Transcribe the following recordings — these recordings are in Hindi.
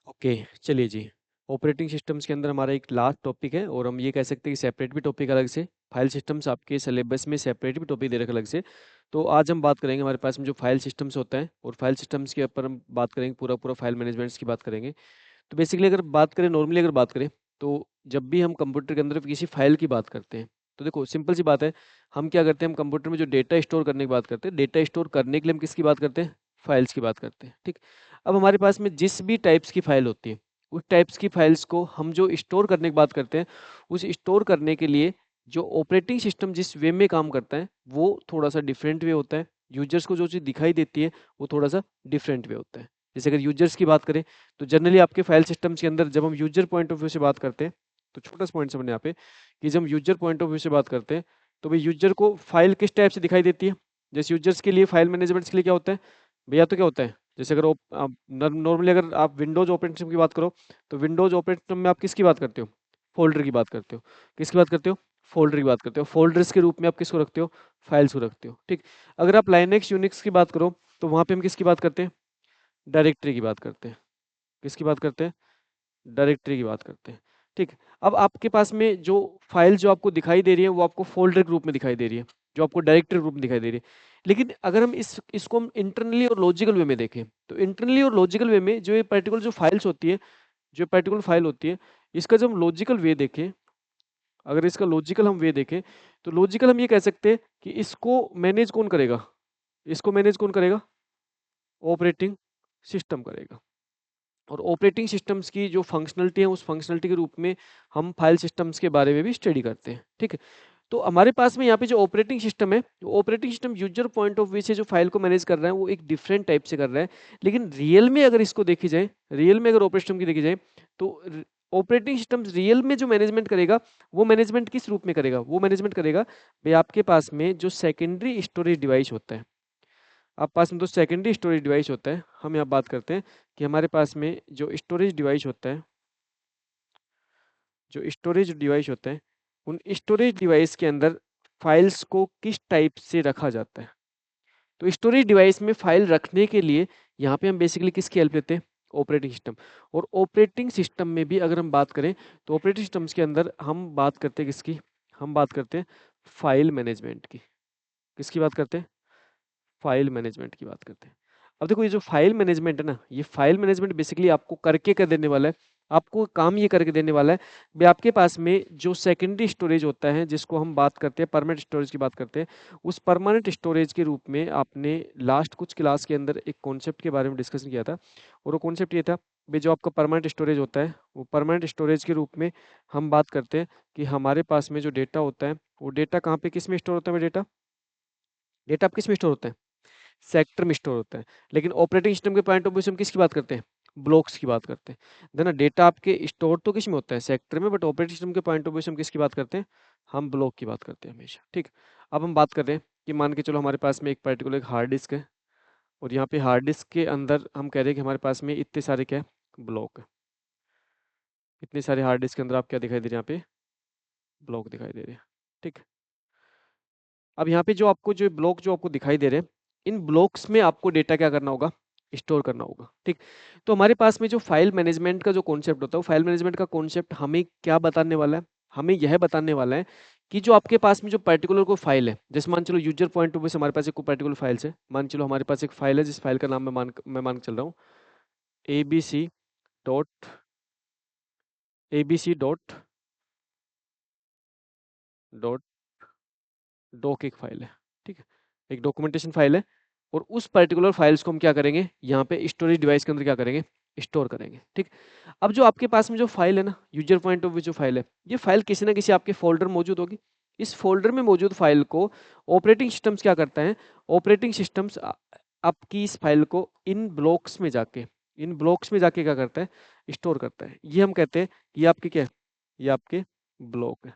ओके, चलिए जी। ऑपरेटिंग सिस्टम्स के अंदर हमारा एक लास्ट टॉपिक है और हम ये कह सकते हैं कि सेपरेट भी टॉपिक अलग से। फाइल सिस्टम्स आपके सिलेबस में सेपरेट भी टॉपिक दे रखे अलग से। तो आज हम बात करेंगे हमारे पास में जो फाइल सिस्टम्स होते हैं और फाइल सिस्टम्स के ऊपर हम बात करेंगे, पूरा पूरा फाइल मैनेजमेंट्स की बात करेंगे। तो बेसिकली अगर बात करें, नॉर्मली अगर बात करें, तो जब भी हम कंप्यूटर के अंदर किसी फाइल की बात करते हैं, तो देखो सिंपल सी बात है, हम क्या करते हैं, हम कंप्यूटर में जो डेटा स्टोर करने की बात करते हैं, डेटा स्टोर करने के लिए हम किसकी बात करते हैं? फाइल्स की बात करते हैं, ठीक। अब हमारे पास में जिस भी टाइप्स की फाइल होती है, उस टाइप्स की फाइल्स को हम जो स्टोर करने की बात करते हैं, उस स्टोर करने के लिए जो ऑपरेटिंग सिस्टम जिस वे में काम करता है, वो थोड़ा सा डिफरेंट वे होता है। यूजर्स को जो चीज़ दिखाई देती है, वो थोड़ा सा डिफरेंट वे होता है। जैसे अगर यूजर्स की बात करें, तो जनरली आपके फाइल सिस्टम्स के अंदर जब हम यूजर पॉइंट ऑफ व्यू से बात करते हैं, तो छोटा सा पॉइंट समझने यहाँ पे, कि जब हम यूजर पॉइंट ऑफ व्यू से बात करते हैं, तो भाई यूजर को फाइल किस टाइप से दिखाई देती है? जैसे यूजर्स के लिए फाइल मैनेजमेंट के लिए क्या होता है भैया? तो क्या होता है, जैसे अगर आप नॉर्मली अगर आप विंडोज ऑपरेटिंग सिस्टम की बात करो, तो विंडोज ऑपरेटिंग सिस्टम में आप किसकी बात करते हो? फोल्डर की बात करते हो। किसकी बात करते हो? फोल्डर की बात करते हो। फोल्डर्स के रूप में आप किसको रखते हो? फाइल्स को रखते हो, ठीक। अगर आप लाइनेक्स यूनिक्स की बात करो, तो वहां पे हम किसकी बात करते हैं? डायरेक्टरी की बात करते हैं। किसकी बात करते हैं? डायरेक्टरी की बात करते हैं, ठीक। अब आपके पास में जो फाइल जो आपको दिखाई दे रही है, वो आपको फोल्डर के रूप में दिखाई दे रही है, जो आपको डायरेक्टरी रूप में दिखाई दे रही है। लेकिन अगर हम इसको हम इंटरनली और लॉजिकल वे में देखें, तो इंटरनली और लॉजिकल वे में जो ये पर्टिकुलर जो फाइल्स होती है, जो पर्टिकुलर फाइल होती है, इसका जब हम लॉजिकल वे देखें, अगर इसका लॉजिकल हम वे देखें, तो लॉजिकल हम ये कह सकते हैं कि इसको मैनेज कौन करेगा? इसको मैनेज कौन करेगा? ऑपरेटिंग सिस्टम करेगा। और ऑपरेटिंग सिस्टम्स की जो फंक्शनलिटी है, उस फंक्शनलिटी के रूप में हम फाइल सिस्टम्स के बारे में भी स्टडी करते हैं, ठीक है। तो हमारे पास में यहाँ पे जो ऑपरेटिंग सिस्टम है, operating system user point of view से जो फाइल को मैनेज कर रहा है, वो एक डिफरेंट टाइप से कर रहा है। लेकिन रियल में अगर इसको देखी जाए, रियल में अगर ऑपरेटिंग सिस्टम की देखी जाए, तो ऑपरेटिंग सिस्टम रियल में जो मैनेजमेंट करेगा, वो मैनेजमेंट किस रूप में करेगा? वो मैनेजमेंट करेगा भाई आपके पास में जो सेकेंडरी स्टोरेज डिवाइस होता है, आप पास में तो सेकेंडरी स्टोरेज डिवाइस होता है। हम यहाँ बात करते हैं कि हमारे पास में जो स्टोरेज डिवाइस होता है, जो स्टोरेज डिवाइस होता है, उन स्टोरेज डिवाइस के अंदर फाइल्स को किस टाइप से रखा जाता है। तो स्टोरेज डिवाइस में फाइल रखने के लिए यहाँ पे हम बेसिकली किसकी हेल्प लेते हैं? Operating system. और ऑपरेटिंग सिस्टम में भी अगर हम बात करें, तो ऑपरेटिंग सिस्टम्स के अंदर हम बात करते हैं किसकी? हम बात करते हैं फाइल मैनेजमेंट की। किसकी बात करते हैं? फाइल मैनेजमेंट की बात करते हैं। अब देखो, ये जो फाइल मैनेजमेंट है ना, ये फाइल मैनेजमेंट बेसिकली आपको करके कर देने वाला है। आपको काम ये करके देने वाला है भी आपके पास में जो सेकेंडरी स्टोरेज होता है, जिसको हम बात करते हैं परमानेंट स्टोरेज की बात करते हैं, उस परमानेंट स्टोरेज के रूप में आपने लास्ट कुछ क्लास के अंदर एक कॉन्सेप्ट के बारे में डिस्कशन किया था। और वो कॉन्सेप्ट ये था भी जो आपका परमानेंट स्टोरेज होता है, वो परमानेंट स्टोरेज के रूप में हम बात करते हैं कि हमारे पास में जो डेटा होता है, वो डेटा कहाँ पे किस में स्टोर होता है? डेटा डेटा आप किस में स्टोर होता है? सेक्टर में स्टोर होता है। लेकिन ऑपरेटिंग सिस्टम के पॉइंट ऑफ व्यू से हम किसकी बात करते हैं? ब्लॉक्स की बात करते हैं। देना डेटा आपके स्टोर तो किस में होता है? सेक्टर में। बट ऑपरेटिंग सिस्टम के पॉइंट ऑफ व्यू से हम किसकी बात करते हैं? हम ब्लॉक की बात करते हैं हमेशा, ठीक। अब हम बात करते हैं कि मान के चलो हमारे पास में एक पर्टिकुलर एक हार्ड डिस्क है, और यहाँ पे हार्ड डिस्क के अंदर हम कह रहे हैं कि हमारे पास में इतने सारे क्या है? ब्लॉक है। इतने सारे हार्ड डिस्क के अंदर आप क्या दिखाई दे रहे हैं? यहाँ पे ब्लॉक दिखाई दे रहे हैं, ठीक। अब यहाँ पे जो आपको जो ब्लॉक जो आपको दिखाई दे रहे हैं, इन ब्लॉक्स में आपको डेटा क्या करना होगा? स्टोर करना होगा, ठीक। तो हमारे पास में जो फाइल मैनेजमेंट का जो कॉन्सेप्ट होता है, वो फाइल मैनेजमेंट का कॉन्सेप्ट हमें क्या बताने वाला है? हमें यह बताने वाला है कि जो आपके पास में जो पर्टिकुलर कोई फाइल है, जैसे मान चलो यूजर पॉइंट ऑफ व्यू से हमारे पास एक पर्टिकुलर फाइल है। मान चलो हमारे पास एक फाइल है, जिस फाइल का नाम मैं मान के चल रहा हूँ ABC dot ABC dot doc एक फाइल है, ठीक है। एक डॉक्यूमेंटेशन फाइल है। और उस पर्टिकुलर फाइल्स को हम क्या करेंगे? यहाँ पे स्टोरेज डिवाइस के अंदर क्या करेंगे? स्टोर करेंगे, ठीक। अब जो आपके पास में जो फाइल है ना, यूजर पॉइंट ऑफ व्यू जो फाइल है, ये फाइल किसी ना किसी आपके फोल्डर मौजूद होगी। इस फोल्डर में मौजूद फाइल को ऑपरेटिंग सिस्टम्स क्या करता है? ऑपरेटिंग सिस्टम्स आपकी इस फाइल को इन ब्लॉक्स में जाके क्या करता है? स्टोर करता है। ये हम कहते हैं ये आपके क्या है? ये आपके ब्लॉक है।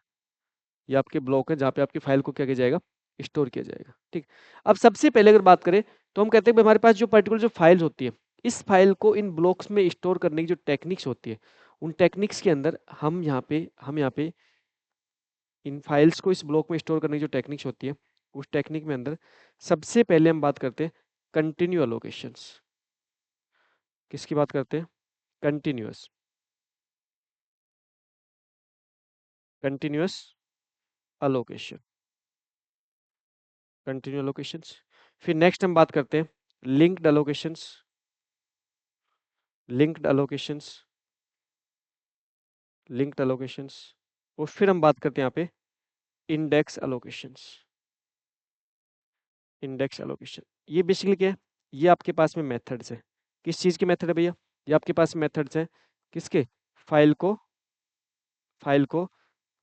ये आपके ब्लॉक है जहाँ पे आपकी फाइल को क्या किया जाएगा? स्टोर किया जाएगा, ठीक। अब सबसे पहले अगर बात करें, तो हम कहते हैं कि हमारे पास जो पर्टिकुलर जो फाइल्स होती है, इस फाइल को इन ब्लॉक्स में स्टोर करने की जो टेक्निक्स होती है, उन टेक्निक्स के अंदर हम यहाँ पे इन फाइल्स को इस ब्लॉक में स्टोर करने की जो टेक्निक्स होती है, उस टेक्निक में अंदर सबसे पहले हम बात करते हैं कंटिन्यू एलोकेशंस। किसकी बात करते हैं? Continuous, continuous allocation, continue allocations. फिर नेक्स्ट हम बात करते हैं linked allocations, linked allocations, linked allocations. और फिर हम बात करते हैं यहाँ पे इंडेक्स अलोकेशंस, इंडेक्स एलोकेशन। ये बेसिकली क्या है? ये आपके पास में मेथड्स है। किस चीज़ के मेथड है भैया? ये आपके पास मेथड्स हैं किसके? फाइल को, फाइल को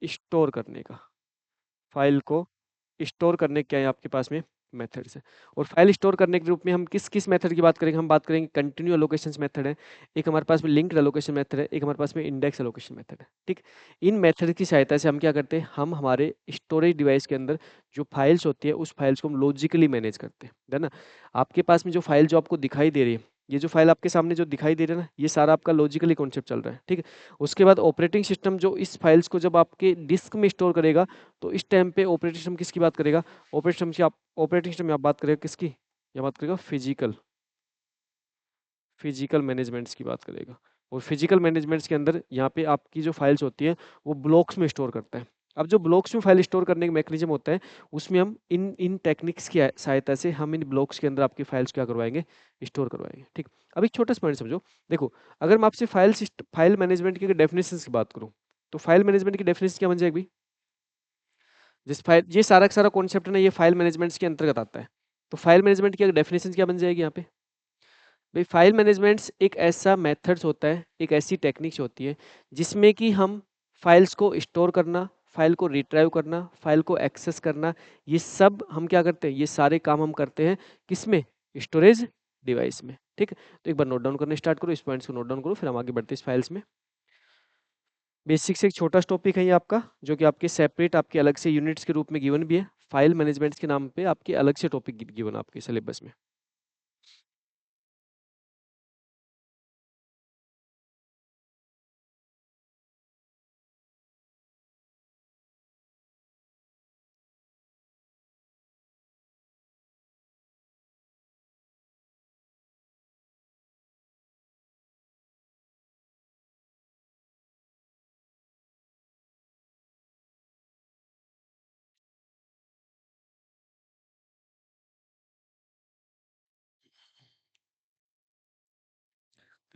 स्टोर करने का, फाइल को स्टोर करने के क्या है आपके पास में मेथड्स है। और फाइल स्टोर करने के रूप में हम किस किस मेथड की बात करेंगे? हम बात करेंगे कंटिन्यू एलोकेशंस मेथड है, एक हमारे पास में लिंक्ड एलोकेशन मेथड है, एक हमारे पास में इंडेक्स एलोकेशन मेथड है। ठीक, इन मेथड की सहायता से हम क्या करते हैं? हम हमारे स्टोरेज डिवाइस के अंदर जो फाइल्स होती है उस फाइल्स को हम लॉजिकली मैनेज करते हैं, है ना? आपके पास में जो फाइल जो आपको दिखाई दे रही है, ये जो फाइल आपके सामने जो दिखाई दे रहा है ना, ये सारा आपका लॉजिकली कॉन्सेप्ट चल रहा है। ठीक है, उसके बाद ऑपरेटिंग सिस्टम जो इस फाइल्स को जब आपके डिस्क में स्टोर करेगा, तो इस टाइम पे ऑपरेटिंग सिस्टम किसकी बात करेगा? ऑपरेटिंग सिस्टम में आप बात करेगा किसकी? या बात करेगा फिजिकल, फिजिकल मैनेजमेंट्स की बात करेगा। और फिजिकल मैनेजमेंट्स के अंदर यहाँ पे आपकी जो फाइल्स होती है वो ब्लॉक्स में स्टोर करता है। अब जो ब्लॉक्स में फाइल स्टोर करने का मैकेनिज्म होता है, उसमें हम इन इन टेक्निक्स की सहायता से हम इन ब्लॉक्स के अंदर आपकी फाइल्स क्या करवाएंगे? स्टोर करवाएंगे। ठीक, अब एक छोटा सा पॉइंट समझो। देखो, अगर मैं आपसे फाइल मैनेजमेंट की डेफिनेशन की बात करूँ, तो फाइल मैनेजमेंट की डेफिनेशन क्या बन जाएगी भाई? जिस फाइल, ये सारा का सारा कॉन्सेप्ट है ना, ये फाइल मैनेजमेंट के अंतर्गत आता है। तो फाइल मैनेजमेंट की डेफिनेशन क्या बन जाएगी यहाँ पे? भाई फाइल मैनेजमेंट एक ऐसा मेथड्स होता है, एक ऐसी टेक्निक्स होती है जिसमें कि हम फाइल्स को स्टोर करना, फाइल को रिट्राइव करना, फाइल को एक्सेस करना, ये सब हम क्या करते हैं? ये सारे काम हम करते हैं किसमें? स्टोरेज डिवाइस में। ठीक है, तो एक बार नोट डाउन करना स्टार्ट करो, इस पॉइंट्स को नोट डाउन करो, फिर हम आगे बढ़ते हैं इस फाइल्स में। बेसिक से एक छोटा टॉपिक है ये आपका, जो कि आपके सेपरेट आपके अलग से यूनिट्स के रूप में गिवन भी है। फाइल मैनेजमेंट के नाम पे आपके अलग से टॉपिक गिवन आपके सिलेबस में।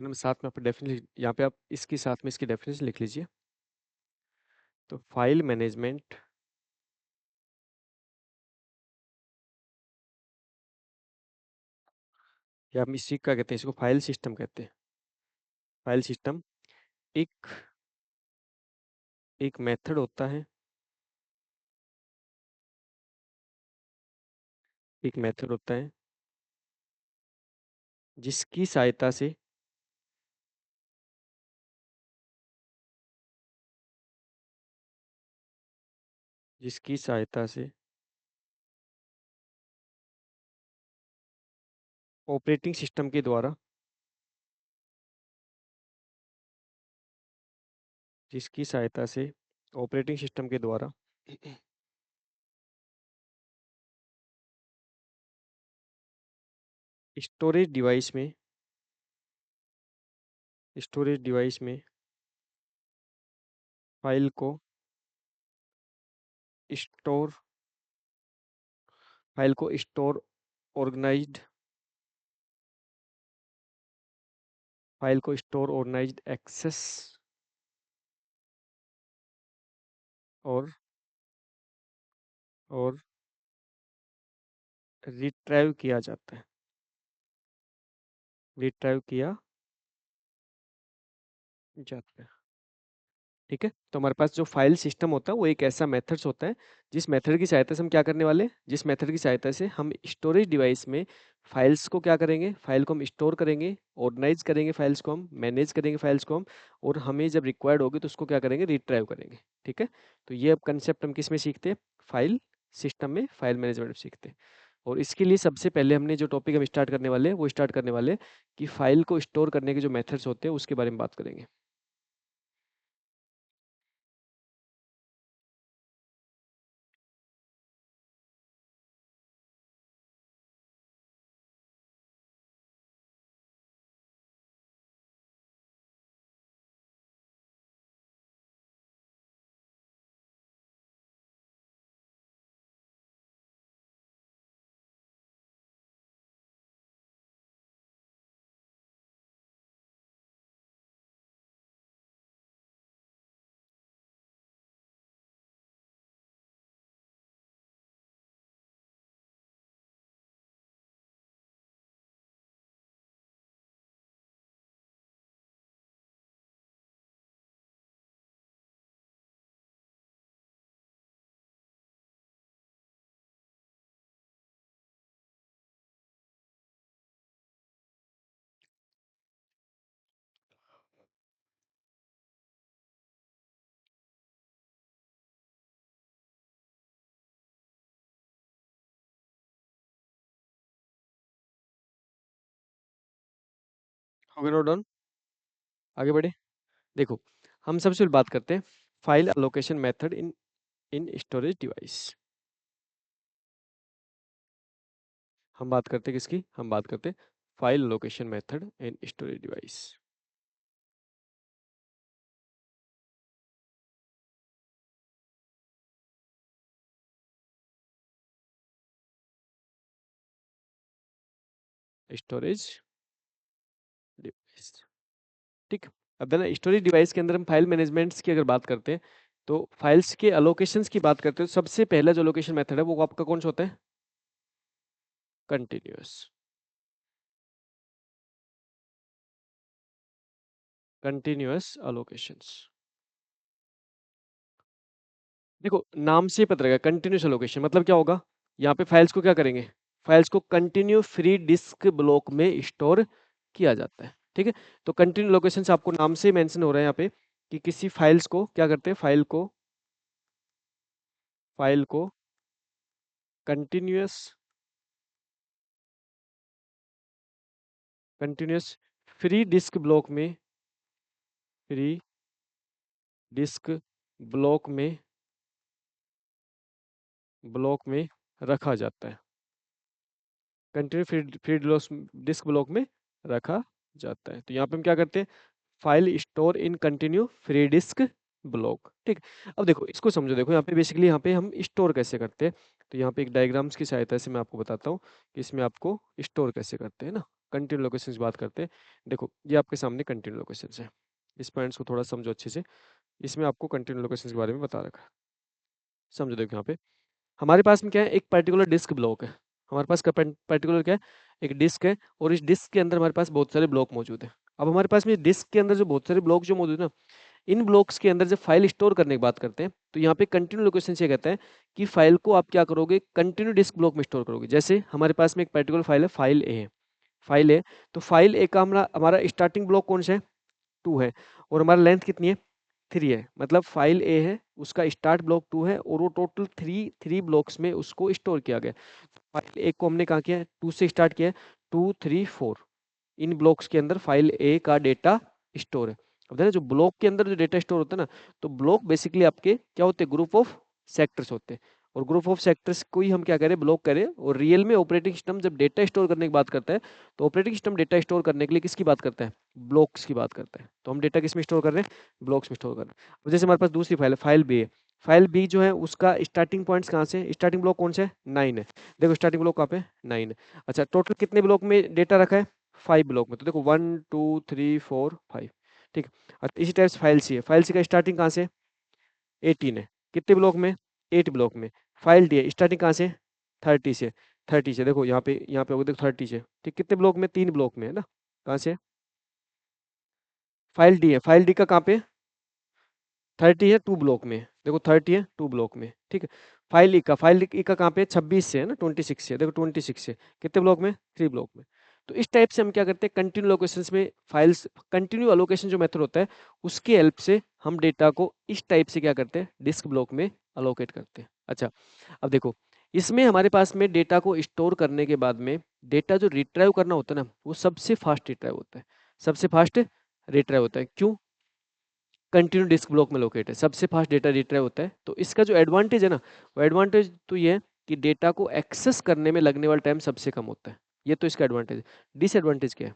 तो साथ में आप डेफिनेटली यहाँ पे आप इसके साथ में इसकी डेफिनेशन लिख लीजिए। तो फाइल मैनेजमेंट या हम इसी का कहते हैं, इसको फाइल सिस्टम कहते हैं। फाइल सिस्टम एक एक मेथड होता है, एक मेथड होता है जिसकी सहायता से, जिसकी सहायता से ऑपरेटिंग सिस्टम के द्वारा, जिसकी सहायता से ऑपरेटिंग सिस्टम के द्वारा स्टोरेज डिवाइस में, स्टोरेज डिवाइस में फाइल को स्टोर, फाइल को स्टोर, ऑर्गेनाइज्ड, फाइल को स्टोर, ऑर्गेनाइज्ड, एक्सेस और और रिट्राइव किया जाता है, रिट्राइव किया जाता है। ठीक है, तो हमारे पास जो फाइल सिस्टम होता है वो एक ऐसा मेथड्स होता है जिस मेथड की सहायता से हम क्या करने वाले हैं? जिस मेथड की सहायता से हम स्टोरेज डिवाइस में फाइल्स को क्या करेंगे? फाइल को हम स्टोर करेंगे, ऑर्गेनाइज करेंगे, फाइल्स को हम मैनेज करेंगे, फाइल्स को हम, और हमें जब रिक्वायर्ड होगी तो उसको क्या करेंगे? रिट्राइव करेंगे। ठीक है, तो ये अब कंसेप्ट हम किस में सीखते हैं? फाइल सिस्टम में, फाइल मैनेजमेंट में सीखते हैं। और इसके लिए सबसे पहले हमने जो टॉपिक हम स्टार्ट करने वाले हैं वो स्टार्ट करने वाले हैं कि फाइल को स्टोर करने के जो मेथड्स होते हैं उसके बारे में बात करेंगे। हो गया नोट डाउन? आगे बढ़े। देखो, हम सबसे पहले बात करते हैं file allocation method in in storage device. हम बात करते हैं किसकी? हम बात करते हैं file allocation method in storage device. Storage device, ठीक। अब देना स्टोरेज डिवाइस के अंदर हम फाइल मैनेजमेंट्स की अगर बात करते हैं, तो फाइल्स के अलोकेशंस की बात करते हैं, तो सबसे पहला जो अलोकेशन मेथड है वो आपका कौन सा होता है? कंटिन्यूअस। Continuous allocations. देखो, नाम से ही पता लगेगा कंटिन्यूअस अलोकेशन मतलब क्या होगा? यहाँ पे फाइल्स को क्या करेंगे? फाइल्स को कंटिन्यू फ्री डिस्क ब्लॉक में स्टोर किया जाता है, ठीक है। तो कंटिन्यू लोकेशन आपको नाम से मेंशन हो रहा है यहाँ पे कि किसी फाइल्स को क्या करते हैं? फाइल को continuous continuous free disk block में फ्री डिस्क ब्लॉक में रखा जाता है। Continue free free disk block में रखा जाता है। तो यहाँ पे हम क्या करते हैं? File store in continue free disk block, ठीक। अब देखो इसको समझो, देखो यहाँ पे बेसिकली यहाँ पे हम स्टोर कैसे करते हैं। तो यहाँ पे एक डायग्राम्स की सहायता से मैं आपको बताता हूँ कि इसमें आपको स्टोर कैसे करते हैं ना। कंटिन्यू लोकेशन की बात करते हैं। देखो ये आपके सामने कंटिन्यू लोकेशन है, इस पॉइंट्स को थोड़ा समझो अच्छे से। इसमें आपको कंटिन्यू लोकेशन के बारे में बता रखा है। समझो, देखो यहाँ पे हमारे पास में क्या है? एक पर्टिकुलर डिस्क ब्लॉक है। हमारे पास का पर्टिकुलर क्या है? एक डिस्क है, और इस डिस्क के अंदर हमारे पास बहुत सारे ब्लॉक मौजूद है। अब हमारे पास में डिस्क के अंदर जो बहुत सारे ब्लॉक जो मौजूद है ना, इन ब्लॉक्स के अंदर जब फाइल स्टोर करने की बात करते हैं, तो यहाँ पे कंटिन्यू लोकेशन से कहता है कि फाइल को आप क्या करोगे? कंटिन्यू डिस्क ब्लॉक में स्टोर करोगे। जैसे हमारे पास में एक पर्टिकुलर फाइल है, फाइल ए है। फाइल ए, तो फाइल ए का हमारा हमारा स्टार्टिंग ब्लॉक कौन सा है? 2 है। और हमारा लेंथ कितनी है? 3 है। मतलब फाइल ए है, उसका स्टार्ट ब्लॉक 2 है, और वो टोटल थ्री ब्लॉक्स में उसको स्टोर किया गया। फाइल ए को हमने कहा किया है? 2 से स्टार्ट किया है, 2 3 4। इन ब्लॉक्स के अंदर फाइल ए का डेटा स्टोर है। अब देखो जो ब्लॉक के अंदर जो डेटा स्टोर होता है ना, तो ब्लॉक बेसिकली आपके क्या होते हैं? ग्रुप ऑफ सेक्टर्स होते हैं। और ग्रुप ऑफ सेक्टर्स को ही हम क्या करें? ब्लॉक करें। और रियल में ऑपरेटिंग सिस्टम जब डेटा स्टोर करने की बात करता है, तो ऑपरेटिंग सिस्टम डेटा स्टोर करने के लिए किसकी बात करता है? ब्लॉक्स की बात करता है। तो हम डेटा किस में स्टोर कर रहे हैं? ब्लॉक्स में स्टोर कर रहे हैं। अब जैसे हमारे पास दूसरी फाइल है, फाइल बी है। फाइल बी जो है उसका स्टार्टिंग पॉइंट्स कहाँ से? स्टार्टिंग ब्लॉक कौन सा है? 9 है। देखो स्टार्टिंग ब्लॉक कहाँ पे? 9 है। अच्छा, टोटल कितने ब्लॉक में डेटा रखा है? 5 ब्लॉक में। तो देखो 1 2 3 4 5, ठीक है। और इसी टाइप से फाइल सी है। फाइल सी का स्टार्टिंग कहाँ से? 18 है। कितने ब्लॉक में? 8 ब्लॉक में। फाइल डी है, स्टार्टिंग कहाँ से? 30 से। 30 से, देखो यहाँ पे होगा, देखो 30 से, ठीक। कितने ब्लॉक में? 3 ब्लॉक में है ना। कहाँ से? फाइल डी है। फाइल डी का कहाँ पे? 30 है, 2 ब्लॉक में। देखो 30 है, 2 ब्लॉक में, ठीक है। फाइल ई का कहाँ पे? 26 से है ना, 26 से। देखो 26 से कितने ब्लॉक में? 3 ब्लॉक में। तो इस टाइप से हम क्या करते हैं? कंटिन्यू लोकेशंस में फाइल्स, कंटिन्यू अलोकेशन जो मेथड होता है, उसकी हेल्प से हम डेटा को इस टाइप से क्या करते हैं? डिस्क ब्लॉक में अलोकेट करते हैं। अच्छा, अब देखो इसमें हमारे पास में डेटा को स्टोर करने के बाद में डेटा जो रिट्राइव करना होता है ना, वो सबसे फास्ट रिट्राइव होता है। सबसे फास्ट रिट्राइव होता है। क्यों? कंटिन्यू डिस्क ब्लॉक में लोकेट है, सबसे फास्ट डेटा रिट्राइव होता है। तो इसका जो एडवांटेज है ना, वो एडवांटेज तो ये है कि डेटा को एक्सेस करने में लगने वाला टाइम सबसे कम होता है। ये तो इसका एडवांटेज है। डिसएडवांटेज क्या है?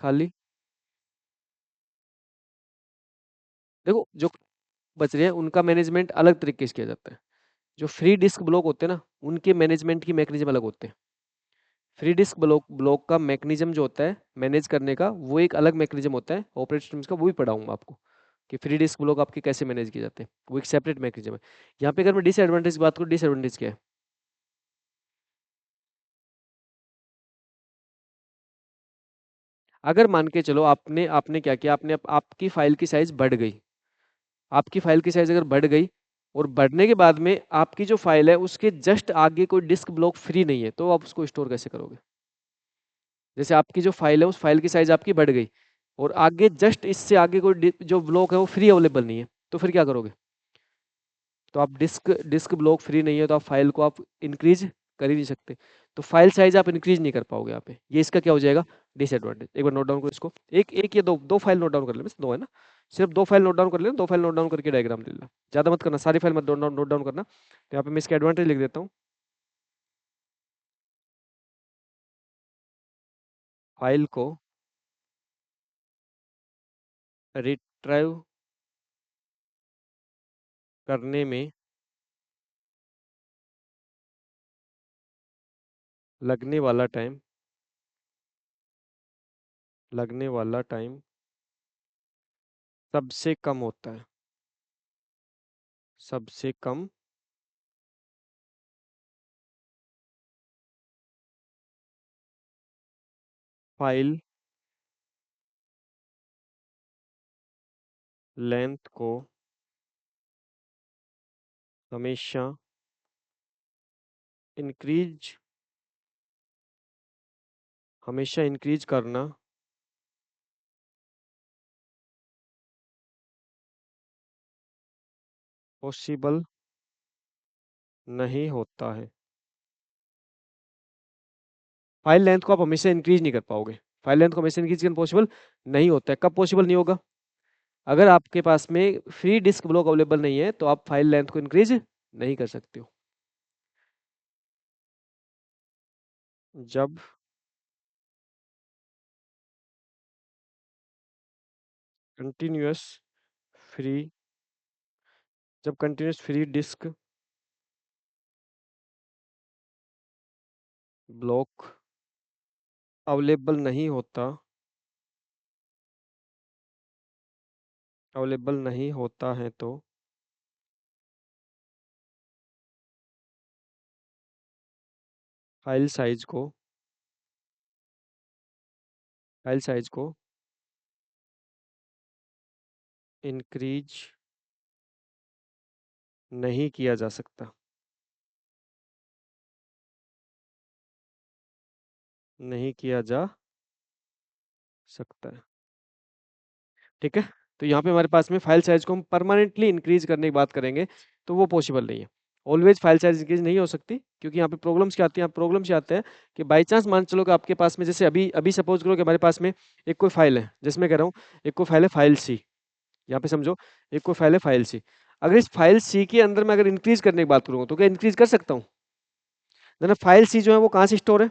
खाली देखो जो बच रहे हैं उनका मैनेजमेंट अलग तरीके से किया जाता है। जो फ्री डिस्क ब्लॉक होते हैं ना, उनके मैनेजमेंट की मैकेनिज्म अलग होते हैं। फ्री डिस्क ब्लॉक का मैकेनिज्म जो होता है मैनेज करने का, वो एक अलग मैकेनिज्म होता है ऑपरेटिंग सिस्टम्स का, वो भी पढ़ाऊंगा आपको कि फ्री डिस्क ब्लॉक आपके कैसे मैनेज किए जाते हैं। वो एक सेपरेट मैकेनिज्म है। यहाँ पे अगर मैं डिसएडवांटेज की बात करूँ, डिसएडवांटेज क्या है? अगर मान के चलो आपने आपने क्या किया? आपकी फाइल की साइज बढ़ गई। आपकी फाइल की साइज अगर बढ़ गई, और बढ़ने के बाद में आपकी जो फाइल है उसके जस्ट आगे कोई डिस्क ब्लॉक फ्री नहीं है, तो आप उसको स्टोर कैसे करोगे? जैसे आपकी जो फाइल है, उस फाइल की साइज आपकी बढ़ गई, और आगे जस्ट इससे आगे कोई जो ब्लॉक है वो फ्री अवेलेबल नहीं है, तो फिर क्या करोगे? तो आप डिस्क डिस्क ब्लॉक फ्री नहीं है, तो आप फाइल को आप इंक्रीज कर ही नहीं सकते। तो फाइल साइज आप इंक्रीज नहीं कर पाओगे यहाँ पे, ये इसका क्या हो जाएगा, डिसएडवांटेज। एक बार नोट डाउन करो इसको, एक एक या दो, दो फाइल नोट डाउन कर लेना, बस दो है ना, सिर्फ दो फाइल नोट डाउन कर लेना, दो फाइल नोट डाउन करके डायग्राम ले लेना, ज़्यादा मत करना, सारी फाइल मत नोट डाउन करना। तो यहाँ पे मैं इसका एडवांटेज लिख देता हूँ, फाइल को रिट्राइव करने में लगने वाला टाइम लगने वाला टाइम सबसे कम होता है, सबसे कम फाइल लेंथ को हमेशा इंक्रीज करना पॉसिबल नहीं होता है। फाइल लेंथ को आप हमेशा इंक्रीज नहीं कर पाओगे, फाइल लेंथ को हमेशा इंक्रीज करना पॉसिबल नहीं होता है। कब पॉसिबल नहीं होगा, अगर आपके पास में फ्री डिस्क ब्लॉक अवेलेबल नहीं है तो आप फाइल लेंथ को इंक्रीज नहीं कर सकते हो। जब कंटिन्यूअस फ्री जब continuous free disk block available नहीं होता है तो फाइल साइज को फाइल साइज को इंक्रीज नहीं किया जा सकता, नहीं किया जा सकता है। ठीक है, तो यहाँ पे हमारे पास में फाइल साइज को हम परमानेंटली इंक्रीज करने की बात करेंगे, तो वो पॉसिबल नहीं है। ऑलवेज फाइल साइज इंक्रीज नहीं हो सकती, क्योंकि यहाँ पे प्रॉब्लम्स क्या आती हैं, प्रॉब्लम्स क्या आते हैं कि बाई चांस मान चलो कि आपके पास में, जैसे अभी अभी सपोज करो कि हमारे पास में एक कोई फाइल है, जिसमें कह रहा हूँ एक कोई फाइल है फाइल सी, यहाँ पे समझो एक कोई फाइल है फाइल सी। अगर इस फाइल सी के अंदर मैं अगर इंक्रीज करने की बात करूँ तो क्या इंक्रीज कर सकता हूँ, ना फाइल सी जो है वो कहाँ से स्टोर है,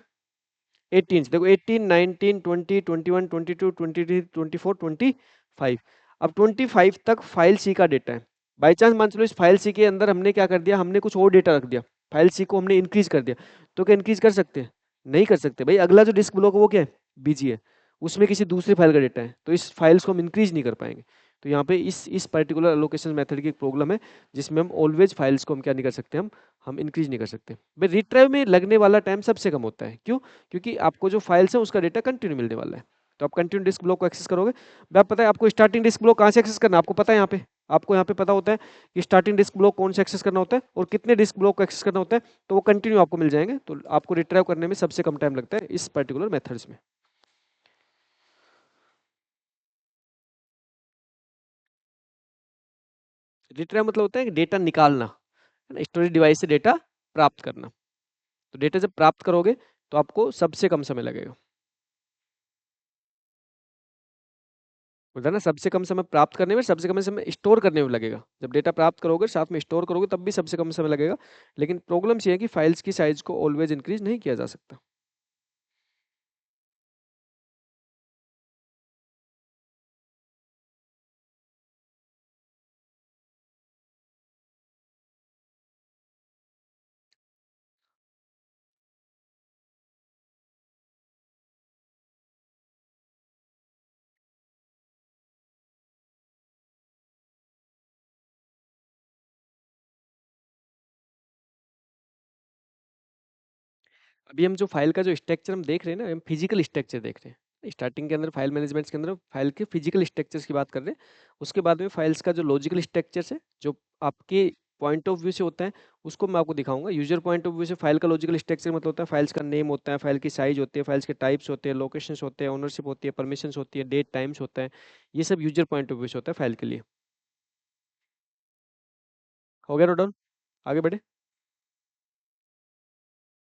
18 देखो, 18 19 20 21 22 23 24 25। अब 25 तक फाइल सी का डेटा है। बाई चांस मान चलो इस फाइल सी के अंदर हमने क्या कर दिया, हमने कुछ और डेटा रख दिया, फाइल सी को हमने इंक्रीज कर दिया, तो क्या इंक्रीज कर सकते हैं, नहीं कर सकते भाई। अगला जो डिस्क ब्लॉक है वो क्या है, बीजी है, उसमें किसी दूसरी फाइल का डेटा है, तो इस फाइल्स को हम इंक्रीज नहीं कर पाएंगे। तो यहाँ पे इस पर्टिकुलर एलोकेशन मेथड की एक प्रॉब्लम है, जिसमें हम ऑलवेज फाइल्स को हम क्या नहीं कर सकते, हम इंक्रीज नहीं कर सकते भाई। रिट्राइव में लगने वाला टाइम सबसे कम होता है, क्यों, क्योंकि आपको जो फाइल्स है उसका डेटा कंटिन्यू मिलने वाला है, तो आप कंटिन्यू डिस्क ब्लॉक को एक्सेस करोगे। अब आप पता है आपको स्टार्टिंग डिस्क ब्लॉक कहाँ से एक्सेस करना है, आपको पता है यहाँ पे, आपको यहाँ पे पता होता है कि स्टार्टिंग डिस्क ब्लॉक कौन से एक्सेस करना होता है और कितने डिस्क ब्लॉक को एक्सेस करना होता है, तो वो कंटिन्यू आपको मिल जाएंगे, तो आपको रिट्राइव करने में सबसे कम टाइम लगता है इस पर्टिकुलर मेथड्स में। रिट्राइव मतलब होता है कि डेटा निकालना, है ना, स्टोरेज डिवाइस से डेटा प्राप्त करना। तो डेटा जब प्राप्त करोगे तो आपको सबसे कम समय लगेगा, बोलता है ना, सबसे कम समय प्राप्त करने में, सबसे कम समय स्टोर करने में लगेगा। जब डेटा प्राप्त करोगे साथ में स्टोर करोगे तब भी सबसे कम समय लगेगा। लेकिन प्रॉब्लम ये है कि फाइल्स की साइज को ऑलवेज इंक्रीज नहीं किया जा सकता। अभी हम जो फाइल का जो स्ट्रक्चर हम देख रहे हैं ना, हम फिजिकल स्ट्रक्चर देख रहे हैं। स्टार्टिंग के अंदर फाइल मैनेजमेंट के अंदर फाइल के फिजिकल स्ट्रक्चर्स की बात कर रहे हैं, उसके बाद में फाइल्स का जो लॉजिकल स्ट्रक्चर्स है, जो आपके पॉइंट ऑफ व्यू से होता है, उसको मैं आपको दिखाऊंगा। यूजर पॉइंट ऑफ व्यू से फाइल का लॉजिकल स्ट्रक्चर मतलब होता है फाइल्स का नेम होता है, फाइल की साइज होती है, फाइल्स के टाइप्स होते हैं, लोकेशंस होते हैं, ओनरशिप होती है, परमिशंस होती है, डेट टाइम्स होता है। ये सब यूजर पॉइंट ऑफ व्यू से होता है फाइल के लिए। हो गया नोट डाउन, आगे बढ़े।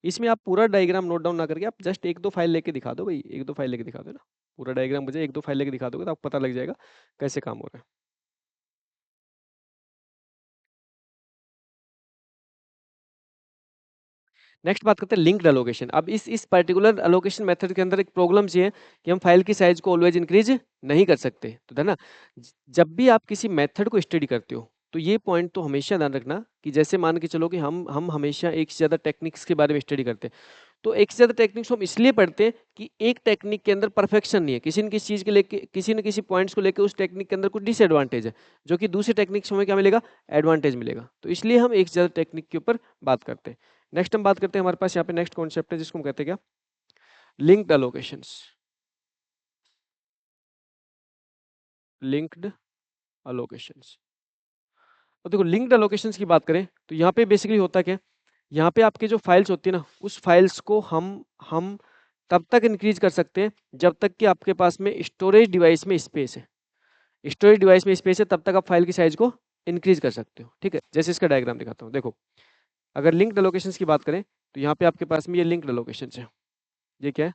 इसमें आप पूरा डायग्राम नोट डाउन ना करके आप जस्ट एक दो फाइल लेके दिखा दो भाई, एक दो फाइल लेके दिखा दो ना। पूरा डायग्राम मुझे एक दो फाइल लेके दिखा दोगे तो आपको पता लग जाएगा कैसे काम हो रहा है। नेक्स्ट बात करते हैं लिंक्ड एलोकेशन। अब इस पर्टिकुलर एलोकेशन मेथड के अंदर एक प्रॉब्लम ये है कि हम फाइल की साइज को ऑलवेज इंक्रीज नहीं कर सकते, तो है ना। जब भी आप किसी मेथड को स्टडी करते हो तो ये पॉइंट तो हमेशा ध्यान रखना कि जैसे मान के चलो कि हम हमेशा एक से ज्यादा टेक्निक्स के बारे में स्टडी करते हैं, तो एक से ज्यादा टेक्निक्स को हम इसलिए पढ़ते हैं कि एक टेक्निक के अंदर परफेक्शन नहीं है, किसी न किसी चीज के लेके किसी न किसी पॉइंट्स को लेके उस टेक्निक के अंदर कुछ डिसएडवांटेज है, जो कि दूसरी टेक्निक्स में हमें क्या मिलेगा, एडवांटेज मिलेगा। तो इसलिए हम एक से ज्यादा टेक्निक के ऊपर बात करते हैं। नेक्स्ट हम बात करते हैं, हमारे पास यहाँ पे नेक्स्ट कॉन्सेप्ट है जिसको हम कहते हैं क्या, लिंक्ड एलोकेशंस। Linked allocations. तो देखो लिंक्ड एलोकेशंस की बात करें तो यहाँ पे बेसिकली होता क्या है, यहाँ पे आपके जो फाइल्स होती है ना, उस फाइल्स को हम तब तक इंक्रीज कर सकते हैं जब तक कि आपके पास में स्टोरेज डिवाइस में स्पेस है। स्टोरेज डिवाइस में स्पेस है तब तक आप फाइल की साइज को इंक्रीज कर सकते हो, ठीक है। जैसे इसका डायग्राम दिखाता हूँ, देखो अगर लिंक्ड एलोकेशंस की बात करें तो यहाँ पे आपके पास में ये लिंक्ड एलोकेशंस है। ये क्या है,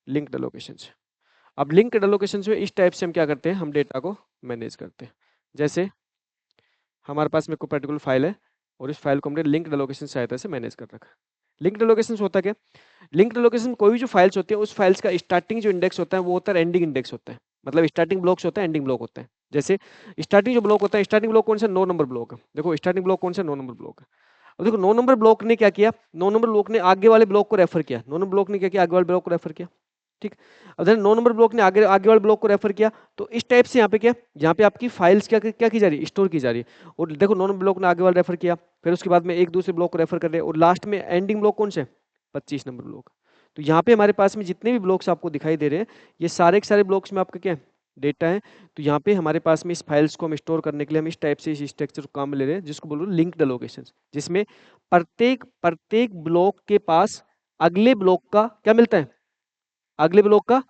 लिंक्ड एलोकेशंस। अब लिंक्ड एलोकेशंस में इस टाइप से हम क्या करते हैं, हम डेटा को मैनेज करते हैं। जैसे हमारे पास में कोई पर्टिकुलर फाइल है और इस फाइल को हमने लिंक्ड एलोकेशन सहायता से मैनेज कर रखा है। लिंक्ड एलोकेशन होता क्या, लिंक्ड एलोकेशन में कोई भी जो फाइल्स होती है उस फाइल्स का स्टार्टिंग जो इंडेक्स होता है वो होता है एंडिंग इंडेक्स होता है, मतलब स्टार्टिंग ब्लॉक्स होता है, एंडिंग ब्लॉक होता है। जैसे स्टार्टिंग जो ब्लॉक होता है, स्टार्टिंग ब्लॉक कौन सा, 9 नंबर ब्लॉक है। देखो स्टार्टिंग ब्लॉक कौन सा, 9 नंबर ब्लॉक है। अब देखो 9 नंबर ब्लॉक ने क्या किया, 9 नंबर ब्लॉक ने आगे वाले ब्लॉक को रेफर किया, 9 नंबर ब्लॉक ने क्या किया, आगे वाले ब्लॉक को रेफर किया, ठीक। अब 9 नंबर ब्लॉक ने आगे आगे वाले ब्लॉक को रेफर किया, तो इस टाइप से यहाँ पे क्या, यहाँ पे आपकी फाइल्स क्या की जा रही है, स्टोर की जा रही है। और देखो 9 नंबर ब्लॉक ने आगे वाले रेफर किया, फिर उसके बाद में एक दूसरे ब्लॉक को रेफर कर रहे हैं, और लास्ट में एंडिंग ब्लॉक कौन से, 25 नंबर ब्लॉक। तो यहाँ पे हमारे पास में जितने भी ब्लॉक्स आपको दिखाई दे रहे हैं, ये सारे के सारे ब्लॉक्स में आपका क्या डेटा है। तो यहाँ पे हमारे पास में इस फाइल्स को हम स्टोर करने के लिए हम इस टाइप से इस स्ट्रक्चर को काम में ले रहे हैं, जिसको बोल रहे हैं लिंक्ड एलोकेशन, जिसमें प्रत्येक प्रत्येक ब्लॉक के पास अगले ब्लॉक का क्या मिलता है, अगले ब्लॉक का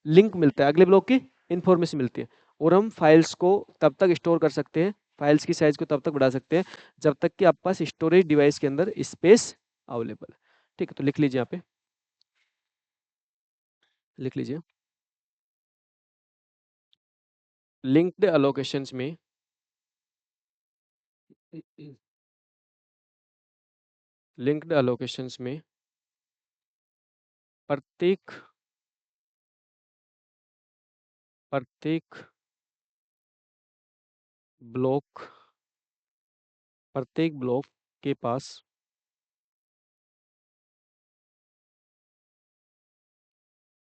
लिंक मिलता है, अगले ब्लॉक की इंफॉर्मेशन मिलती है। और हम फाइल्स को तब तक स्टोर कर सकते हैं, फाइल्स की साइज को तब तक बढ़ा सकते हैं जब तक कि आपके पास स्टोरेज डिवाइस के अंदर स्पेस अवेलेबल है, ठीक है। तो लिख लीजिए, यहाँ पे लिख लीजिए, लिंक्ड एलोकेशंस में लिंक्ड एलोकेशंस में प्रत्येक प्रत्येक ब्लॉक प्रत्येक ब्लॉक के पास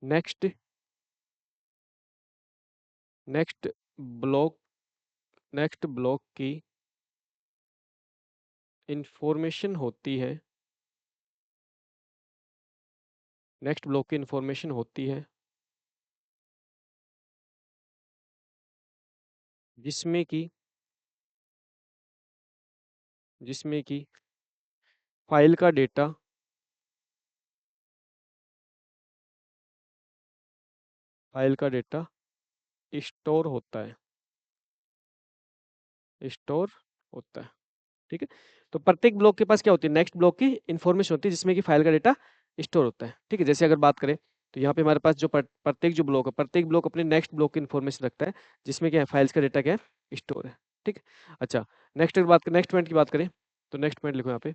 next next block next block की इंफॉर्मेशन होती है, नेक्स्ट ब्लॉक की इंफॉर्मेशन होती है, जिसमें कि जिसमें कि फाइल का डेटा फाइल का डेटा स्टोर होता है, स्टोर होता है, ठीक है। तो प्रत्येक ब्लॉक के पास क्या होती है, नेक्स्ट ब्लॉक की इंफॉर्मेशन होती है जिसमें कि फाइल का डेटा स्टोर होता है, ठीक है। जैसे अगर बात करें तो यहाँ पे हमारे पास जो प्रत्येक जो ब्लॉक है, प्रत्येक ब्लॉक अपने नेक्स्ट ब्लॉक की इंफॉर्मेशन रखता है, जिसमें क्या है, फाइल्स का डेटा क्या है, स्टोर है, ठीक है। अच्छा, नेक्स्ट पॉइंट की बात करें तो नेक्स्ट पॉइंट लिखो यहाँ पे,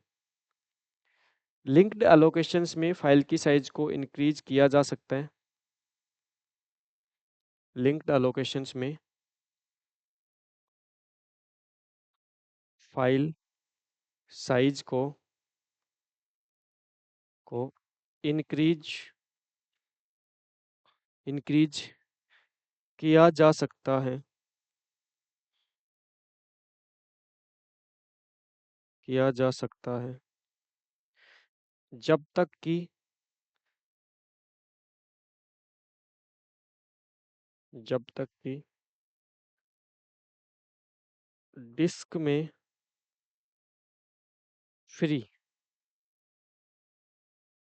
लिंक्ड एलोकेशंस में फाइल की साइज को इंक्रीज किया जा सकता है। लिंक्ड एलोकेशंस में फाइल साइज को इंक्रीज इंक्रीज किया जा सकता है, किया जा सकता है जब तक कि जब तक कि डिस्क में फ्री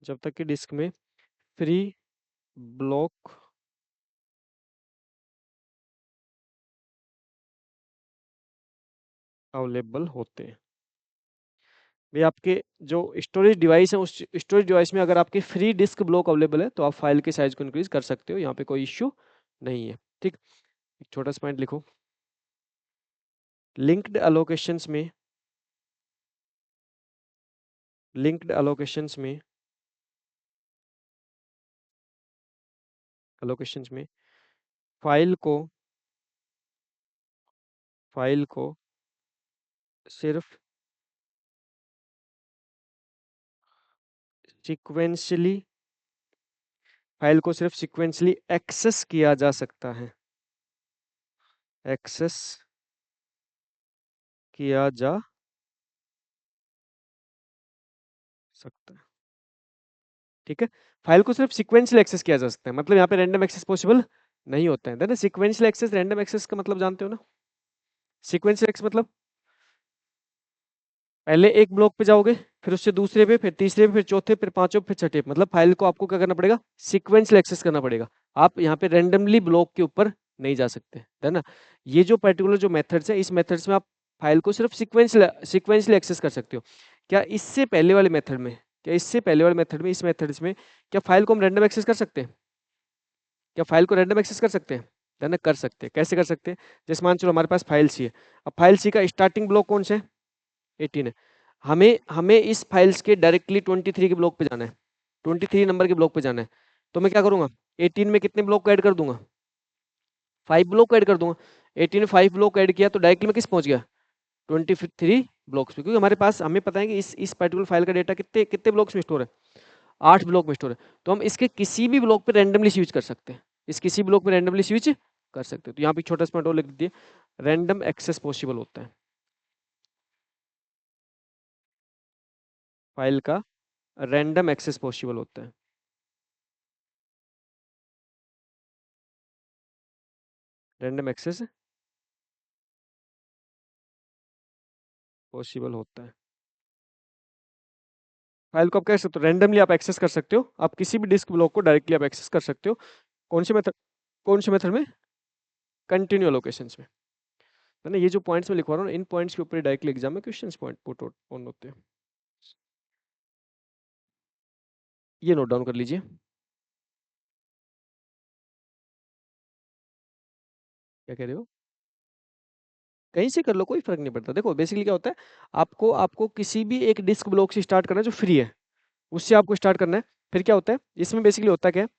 जब तक कि डिस्क में फ्री ब्लॉक अवेलेबल होते हैं। भाई आपके जो स्टोरेज डिवाइस है उस स्टोरेज डिवाइस में अगर आपके फ्री डिस्क ब्लॉक अवेलेबल है तो आप फाइल के साइज को इंक्रीज कर सकते हो, यहाँ पे कोई इश्यू नहीं है। ठीक, एक छोटा सा पॉइंट लिखो, लिंक्ड अलोकेशंस में, लिंक्ड अलोकेशंस में, अलोकेशंस में फाइल को, फाइल को सिर्फ सीक्वेंशियली, फाइल को सिर्फ सीक्वेंशियली एक्सेस किया जा सकता है, एक्सेस किया जा सकता है। ठीक है, फाइल को सिर्फ सीक्वेंशियल एक्सेस किया जा सकता है, मतलब यहाँ पे रैंडम एक्सेस पॉसिबल नहीं होता है। Then sequential access, random access का मतलब जानते हो ना? सीक्वेंशियल एक्सेस मतलब पहले एक ब्लॉक पे जाओगे, फिर उससे दूसरे पे, फिर तीसरे पे, फिर चौथे, फिर पांचवें, फिर छठे, मतलब फाइल को आपको क्या करना पड़ेगा? सीक्वेंशियल एक्सेस करना पड़ेगा। आप यहाँ पे रैंडमली ब्लॉक के ऊपर नहीं जा सकते, है ना? ये जो पर्टिकुलर जो मेथड्स है, इस मेथड्स में आप फाइल को सिर्फ सीक्वेंशियल एक्सेस कर सकते हो। क्या इससे पहले वाले मेथड में, क्या इससे पहले वाले मेथड में, इस मेथड्स में क्या फाइल को हम रैंडम एक्सेस कर सकते हैं? क्या फाइल को रैंडम एक्सेस कर सकते हैं? है ना, कर सकते हैं। कैसे कर सकते हैं? जैसे मान चलो हमारे पास फाइल सी है, अब फाइल सी का स्टार्टिंग ब्लॉक कौन सा है? 18 है। हमें हमें इस फाइल्स के डायरेक्टली 23 के ब्लॉक पे जाना है, 23 नंबर के ब्लॉक पे जाना है। तो मैं क्या करूंगा, 18 में कितने ब्लॉक को ऐड कर दूंगा? 5 ब्लॉक को ऐड कर दूंगा। 18 में 5 ब्लॉक ऐड किया तो डायरेक्टली मैं किस पहुंच गया? 23 ब्लॉक्स पे, क्योंकि हमारे पास, हमें पता है कि इस पर्टिकुलर फाइल का डेटा कितने कितने ब्लॉक्स में स्टोर है? 8 ब्लॉक में स्टोर है। तो हम इसके किसी भी ब्लॉक पे रैंडमली स्विच कर सकते हैं, इस किसी ब्लॉक में रैंडमली स्विच कर सकते हो। तो यहाँ पे छोटा सा पॉइंट और लिख दीजिए, रैंडम एक्सेस पॉसिबल होता है, फाइल का रैंडम एक्सेस पॉसिबल होता है, रैंडम एक्सेस पॉसिबल होता है। फाइल को आप कह सकते हो रैंडमली आप एक्सेस कर सकते हो, आप किसी भी डिस्क ब्लॉक को डायरेक्टली आप एक्सेस कर सकते हो। कौन से मेथड, कौन से मेथड में? कंटिन्यू लोकेशंस में, है ना? ये जो पॉइंट्स में लिखवा रहा हूँ, इन पॉइंट्स के ऊपर डायरेक्टली एग्जाम में क्वेश्चंस पॉइंट पुट ऑन होते हैं। ये नोट डाउन कर लीजिए। क्या कह रहे हो? कहीं से कर लो, कोई फर्क नहीं पड़ता। देखो बेसिकली क्या होता है, आपको आपको किसी भी एक डिस्क ब्लॉक से स्टार्ट करना है जो फ्री है, उससे आपको स्टार्ट करना है। फिर क्या होता है इसमें, बेसिकली होता क्या है,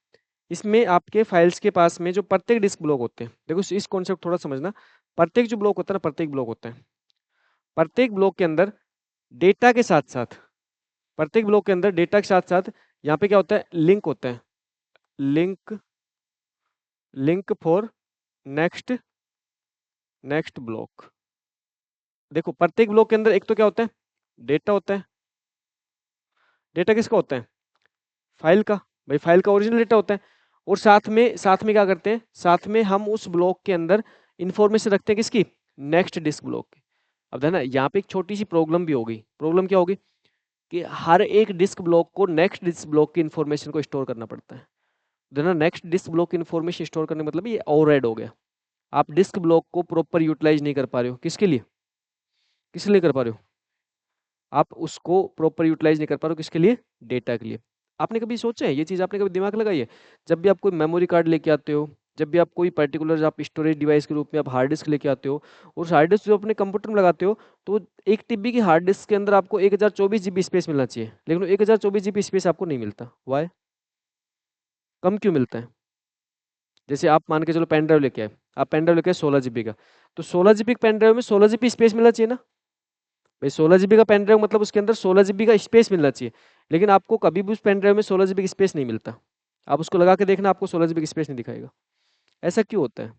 इसमें आपके फाइल्स के पास में जो प्रत्येक डिस्क ब्लॉक होते हैं, देखो इस कॉन्सेप्ट थोड़ा समझना। प्रत्येक जो ब्लॉक होता है ना, प्रत्येक ब्लॉक होता है, प्रत्येक ब्लॉक के अंदर डेटा के साथ साथ, प्रत्येक ब्लॉक के अंदर डेटा के साथ साथ यहाँ पे क्या होता है, लिंक होता है, link, link for next, next block. देखो प्रत्येक ब्लॉक के अंदर एक तो क्या होता है, डेटा होता है। डेटा किसका होता है? फाइल का। भाई फाइल का ओरिजिनल डेटा होता है। और साथ में क्या करते हैं, साथ में हम उस ब्लॉक के अंदर इंफॉर्मेशन रखते हैं किसकी? नेक्स्ट डिस्क ब्लॉक की। अब है ना, यहाँ पे एक छोटी सी प्रॉब्लम भी होगी। प्रॉब्लम क्या होगी कि हर एक डिस्क ब्लॉक को नेक्स्ट डिस्क ब्लॉक की इंफॉर्मेशन को स्टोर करना पड़ता है। देना नेक्स्ट डिस्क ब्लॉक की इन्फॉर्मेशन स्टोर करने मतलब ये ओवरहेड हो गया। आप डिस्क ब्लॉक को प्रॉपर यूटिलाइज नहीं कर पा रहे हो, किसके लिए? किस लिए कर पा रहे हो? आप उसको प्रॉपर यूटिलाइज नहीं कर पा रहे हो, किसके लिए? डेटा के लिए। आपने कभी सोचा है ये चीज़, आपने कभी दिमाग लगाई है? जब भी आप कोई मेमोरी कार्ड लेके आते हो, जब भी आप कोई पर्टिकुलर आप स्टोरेज डिवाइस के रूप में आप हार्ड डिस्क लेके आते हो, और उस हार्ड डिस्क जो अपने कंप्यूटर में लगाते हो, तो 1 TB की हार्ड डिस्क के अंदर आपको 1024 GB स्पेस मिलना चाहिए, लेकिन 1024 GB स्पेस आपको नहीं मिलता। वाई? कम क्यों मिलता है? जैसे आप मान के चलो पेन ड्राइव लेके आए, आप पेन ड्राइव लेके आए 16 GB का, तो 16 GB पेन ड्राइव में 16 GB स्पेस मिलना चाहिए ना? भाई 16 GB का पेन ड्राइव मतलब उसके अंदर 16 GB का स्पेस मिलना चाहिए, लेकिन आपको कभी भी उस पेन ड्राइव में 16 GB की स्पेस नहीं मिलता। आप उसको लगा के देखना, आपको 16 GB की स्पेस नहीं दिखाएगा। ऐसा क्यों होता है?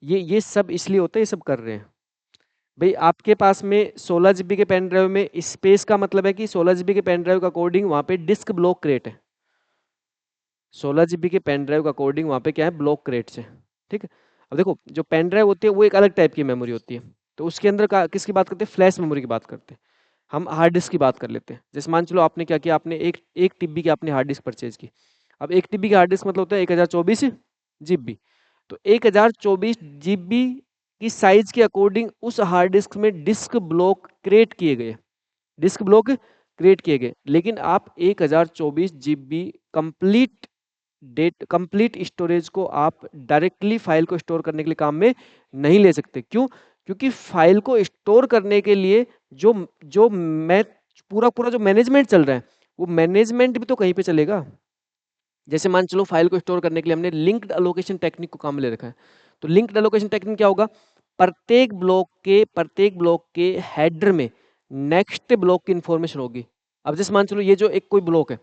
ये सब इसलिए होता है, ये सब कर रहे हैं। भाई आपके पास में 16 GB के पेन ड्राइव में स्पेस का मतलब है कि 16 GB के पेन ड्राइव का अकॉर्डिंग वहाँ पे डिस्क ब्लॉक क्रिएट है। 16 GB के पेन ड्राइव का अकॉर्डिंग वहाँ पे क्या है, ब्लॉक क्रिएट्स है। ठीक है। अब देखो जो पेन ड्राइव होती है वो एक अलग टाइप की मेमोरी होती है, तो उसके अंदर किसकी बात करते हैं? फ्लैश मेमोरी की बात करते हैं। हम हार्ड डिस्क की बात कर लेते हैं। जैसे मान चलो आपने क्या किया, आपने एक टीबी की आपने हार्ड डिस्क परचेज की। अब 1 TB की हार्ड डिस्क मतलब होता है 1024 GB। तो 1024 GB की साइज के अकॉर्डिंग उस हार्ड डिस्क में डिस्क ब्लॉक क्रिएट किए गए, डिस्क ब्लॉक क्रिएट किए गए, लेकिन आप 1024 जीबी कंप्लीट कंप्लीट स्टोरेज को आप डायरेक्टली फाइल को स्टोर करने के लिए काम में नहीं ले सकते। क्यों? क्योंकि फाइल को स्टोर करने के लिए जो जो मैं पूरा पूरा जो मैनेजमेंट चल रहा है, वो मैनेजमेंट भी तो कहीं पे चलेगा। जैसे मान चलो फाइल को स्टोर करने के लिए हमने लिंक्ड एलोकेशन टेक्निक को काम में ले रखा है, तो लिंक्ड एलोकेशन टेक्निक क्या होगा? प्रत्येक ब्लॉक के हेडर में नेक्स्ट ब्लॉक की इंफॉर्मेशन होगी। अब जैसे मान चलो ये जो एक कोई ब्लॉक है,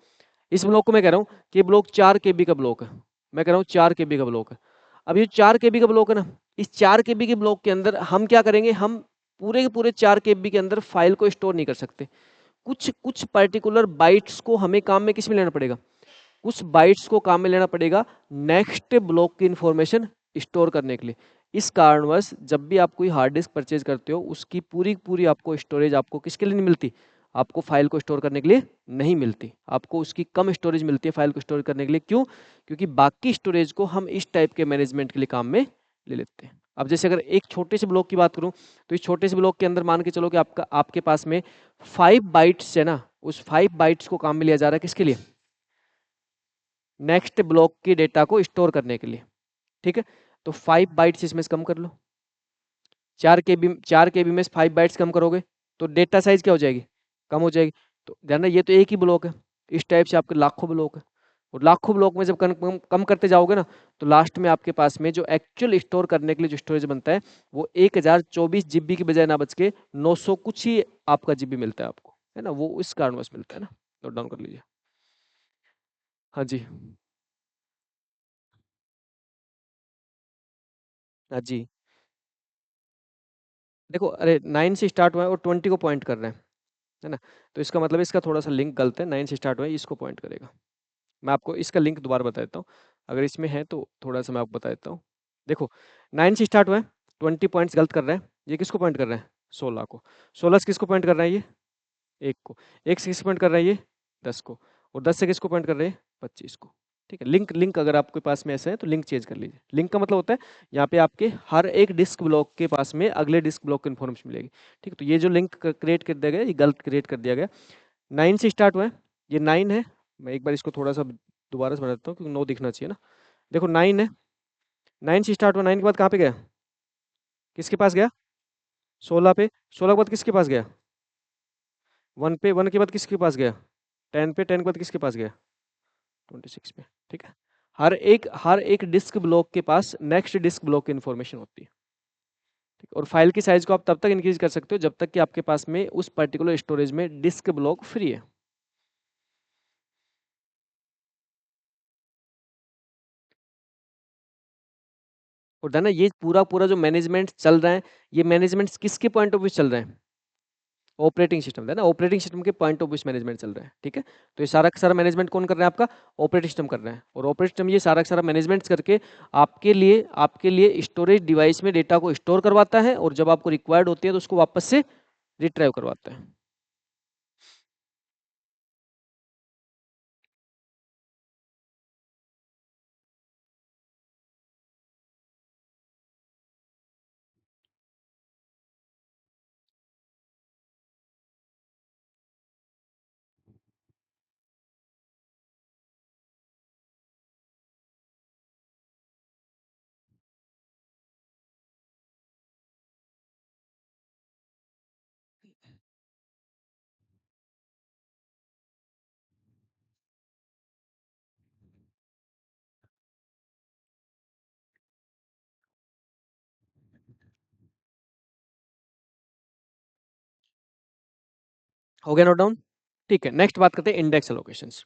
इस ब्लॉक को मैं कह रहा हूँ कि ये ब्लॉक 4 केबी का ब्लॉक है, मैं कह रहा हूँ 4 केबी का ब्लॉक है। अब ये 4 केबी का ब्लॉक है ना, इस 4 केबी के ब्लॉक के अंदर हम क्या करेंगे, हम पूरे के पूरे 4 केबी के अंदर फाइल को स्टोर नहीं कर सकते। कुछ कुछ पर्टिकुलर बाइट्स को हमें काम में किस में लेना पड़ेगा, कुछ बाइट्स को काम में लेना पड़ेगा नेक्स्ट ब्लॉक की इंफॉर्मेशन स्टोर करने के लिए। इस कारणवश जब भी आप कोई हार्ड डिस्क परचेज करते हो, उसकी पूरी पूरी आपको स्टोरेज आपको किसके लिए नहीं मिलती, आपको फाइल को स्टोर करने के लिए नहीं मिलती, आपको उसकी कम स्टोरेज मिलती है फाइल को स्टोर करने के लिए। क्यों? क्योंकि बाकी स्टोरेज को हम इस टाइप के मैनेजमेंट के लिए काम में ले लेते हैं। अब जैसे अगर एक छोटे से ब्लॉक की बात करूं, तो इस छोटे से ब्लॉक के अंदर मान के चलो कि आपके पास में 5 बाइट्स है ना, उस 5 बाइट्स को काम में लिया जा रहा है किसके लिए, नेक्स्ट ब्लॉक के डेटा को स्टोर करने के लिए। ठीक है, तो 5 बाइट्स इसमें से कम कर लो, 4 केबी में 5 बाइट्स कम करोगे तो डेटा साइज क्या हो जाएगी, कम हो जाएगी। तो ध्यान, ये तो एक ही ब्लॉक है, इस टाइप से आपके लाखों ब्लॉक है, और लाखों ब्लॉक में जब कम करते जाओगे ना, तो लास्ट में आपके पास में जो एक्चुअल स्टोर करने के लिए जो स्टोरेज बनता है, वो 1024 जीबी की बजाय ना बच के 900 कुछ ही आपका जीबी मिलता है आपको, है ना, वो इस कारणवश मिलता है ना। नोट डाउन कर लीजिए। हाँ जी। हाँ जी। देखो, अरे 9 से स्टार्ट हुआ है और 20 को पॉइंट कर रहे हैं, है ना, तो इसका मतलब इसका थोड़ा सा लिंक गलत है, 9 से स्टार्ट हुआ है, इसको पॉइंट करेगा। मैं आपको इसका लिंक दोबारा बता देता हूँ, अगर इसमें है तो थोड़ा सा मैं आपको बता देता हूँ। देखो, 9 से स्टार्ट हुआ है, 20 पॉइंट्स गलत कर रहे हैं, ये किसको पॉइंट कर रहे हैं, 16 को। 16 से किसको पॉइंट कर रहा है, ये 1 को। 1 से किसको पॉइंट कर रहा है, ये 10 को। और 10 से किसको पॉइंट कर रहे हैं, 25 को। ठीक है, लिंक लिंक अगर आपके पास में ऐसा है तो लिंक चेंज कर लीजिए। लिंक का मतलब होता है यहाँ पे आपके हर एक डिस्क ब्लॉक के पास में अगले डिस्क ब्लॉक की इन्फॉर्मेशन मिलेगी। ठीक है, तो ये जो लिंक क्रिएट कर दिया गया, ये गलत क्रिएट कर दिया गया। 9 से स्टार्ट हुआ है, ये 9 है। मैं एक बार इसको थोड़ा सा दोबारा से बना देता हूँ क्योंकि 9 दिखना चाहिए ना। देखो 9 है, 9 से स्टार्ट हुआ, 9 के बाद कहाँ पे गया, किसके पास गया, 16 पे। 16 के बाद किसके पास गया, 1 पे। 1 के बाद किसके पास गया, 10 पे। 10 के बाद किसके पास गया, 26 पे। ठीक है, हर एक डिस्क ब्लॉक के पास नेक्स्ट डिस्क ब्लॉक की इन्फॉर्मेशन होती है। ठीक है? और फाइल की साइज को आप तब तक इंक्रीज कर सकते हो जब तक कि आपके पास में उस पर्टिकुलर स्टोरेज में डिस्क ब्लॉक फ्री है। और है ना, ये पूरा पूरा जो मैनेजमेंट चल रहा है, ये मैनेजमेंट किसके पॉइंट ऑफ व्यू चल रहे हैं, ऑपरेटिंग सिस्टम है ना, ऑपरेटिंग सिस्टम के पॉइंट ऑफ व्यू मैनेजमेंट चल रहा है। ठीक है, तो ये सारा का सारा मैनेजमेंट कौन कर रहा है, आपका ऑपरेटिंग सिस्टम कर रहा है। और ऑपरेटिंग सिस्टम ये सारा का सारा मैनेजमेंट करके आपके लिए स्टोरेज डिवाइस में डेटा को स्टोर करवाता है, और जब आपको रिक्वायर्ड होती है तो उसको वापस से रिट्राइव करवाता है। हो गया नोट डाउन। ठीक है, नेक्स्ट बात करते हैं इंडेक्स एलोकेशंस।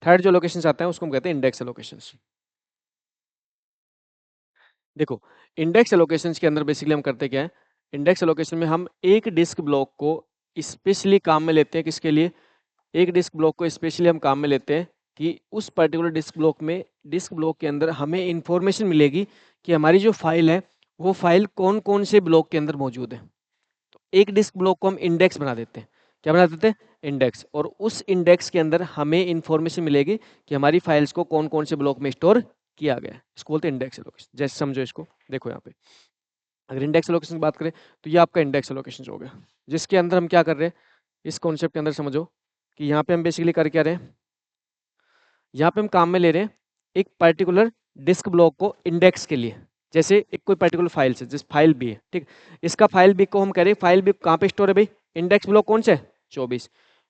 थर्ड जो लोकेशंस आते हैं उसको हम कहते हैं इंडेक्स एलोकेशंस। देखो, इंडेक्स एलोकेशंस के अंदर बेसिकली हम करते क्या है, इंडेक्स एलोकेशन में हम एक डिस्क ब्लॉक को स्पेशली काम में लेते हैं, किसके लिए, एक डिस्क ब्लॉक को स्पेशली हम काम में लेते हैं कि उस पर्टिकुलर डिस्क ब्लॉक के अंदर हमें इंफॉर्मेशन मिलेगी कि हमारी जो फाइल है, वो फाइल कौन कौन से ब्लॉक के अंदर मौजूद है। तो एक डिस्क ब्लॉक को हम इंडेक्स बना देते हैं, क्या बना देते हैं, इंडेक्स। और उस इंडेक्स के अंदर हमें इंफॉर्मेशन मिलेगी कि हमारी फाइल्स को कौन कौन से ब्लॉक में स्टोर किया गया है। इसको बोलते हैं इंडेक्स एलोकेशन। जैसे समझो इसको, देखो यहाँ पे अगर इंडेक्स एलोकेशन की बात करें तो ये आपका इंडेक्स एलोकेशन हो गया, जिसके अंदर हम क्या कर रहे हैं, इस कॉन्सेप्ट के अंदर समझो कि यहाँ पे हम बेसिकली कर क्या रहे हैं, यहाँ पे हम काम में ले रहे हैं एक पर्टिकुलर डिस्क ब्लॉक को इंडेक्स के लिए। जैसे एक कोई पर्टिकुलर फाइल से, जिस फाइल बी है, ठीक, इसका फाइल बी को हम कह रहे हैं, फाइल बी कहाँ पे स्टोर है भाई, इंडेक्स ब्लॉक कौन सा है, 24।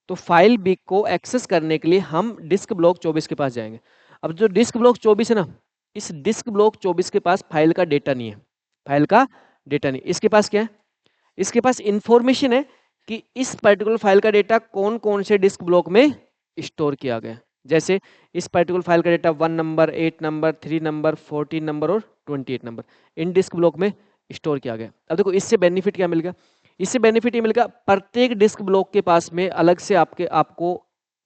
तो फाइल बी को एक्सेस करने के लिए हम डिस्क ब्लॉक 24 के पास जाएंगे। अब जो डिस्क ब्लॉक 24 है ना, इस डिस्क ब्लॉक 24 के पास फाइल का डेटा नहीं है, फाइल का डेटा नहीं, इसके पास क्या है, इसके पास इंफॉर्मेशन है कि इस पर्टिकुलर फाइल का डेटा कौन कौन से डिस्क ब्लॉक में स्टोर किया गया है। जैसे इस पर्टिकुलर फाइल का data 1 number, 8 number, 3 number, 14 number और 28 नंबर इन डिस्क ब्लॉक में स्टोर किया गया। अब देखो इससे बेनिफिट क्या मिलेगा, इससे बेनिफिट ये मिलेगा प्रत्येक डिस्क ब्लॉक के पास में अलग से आपको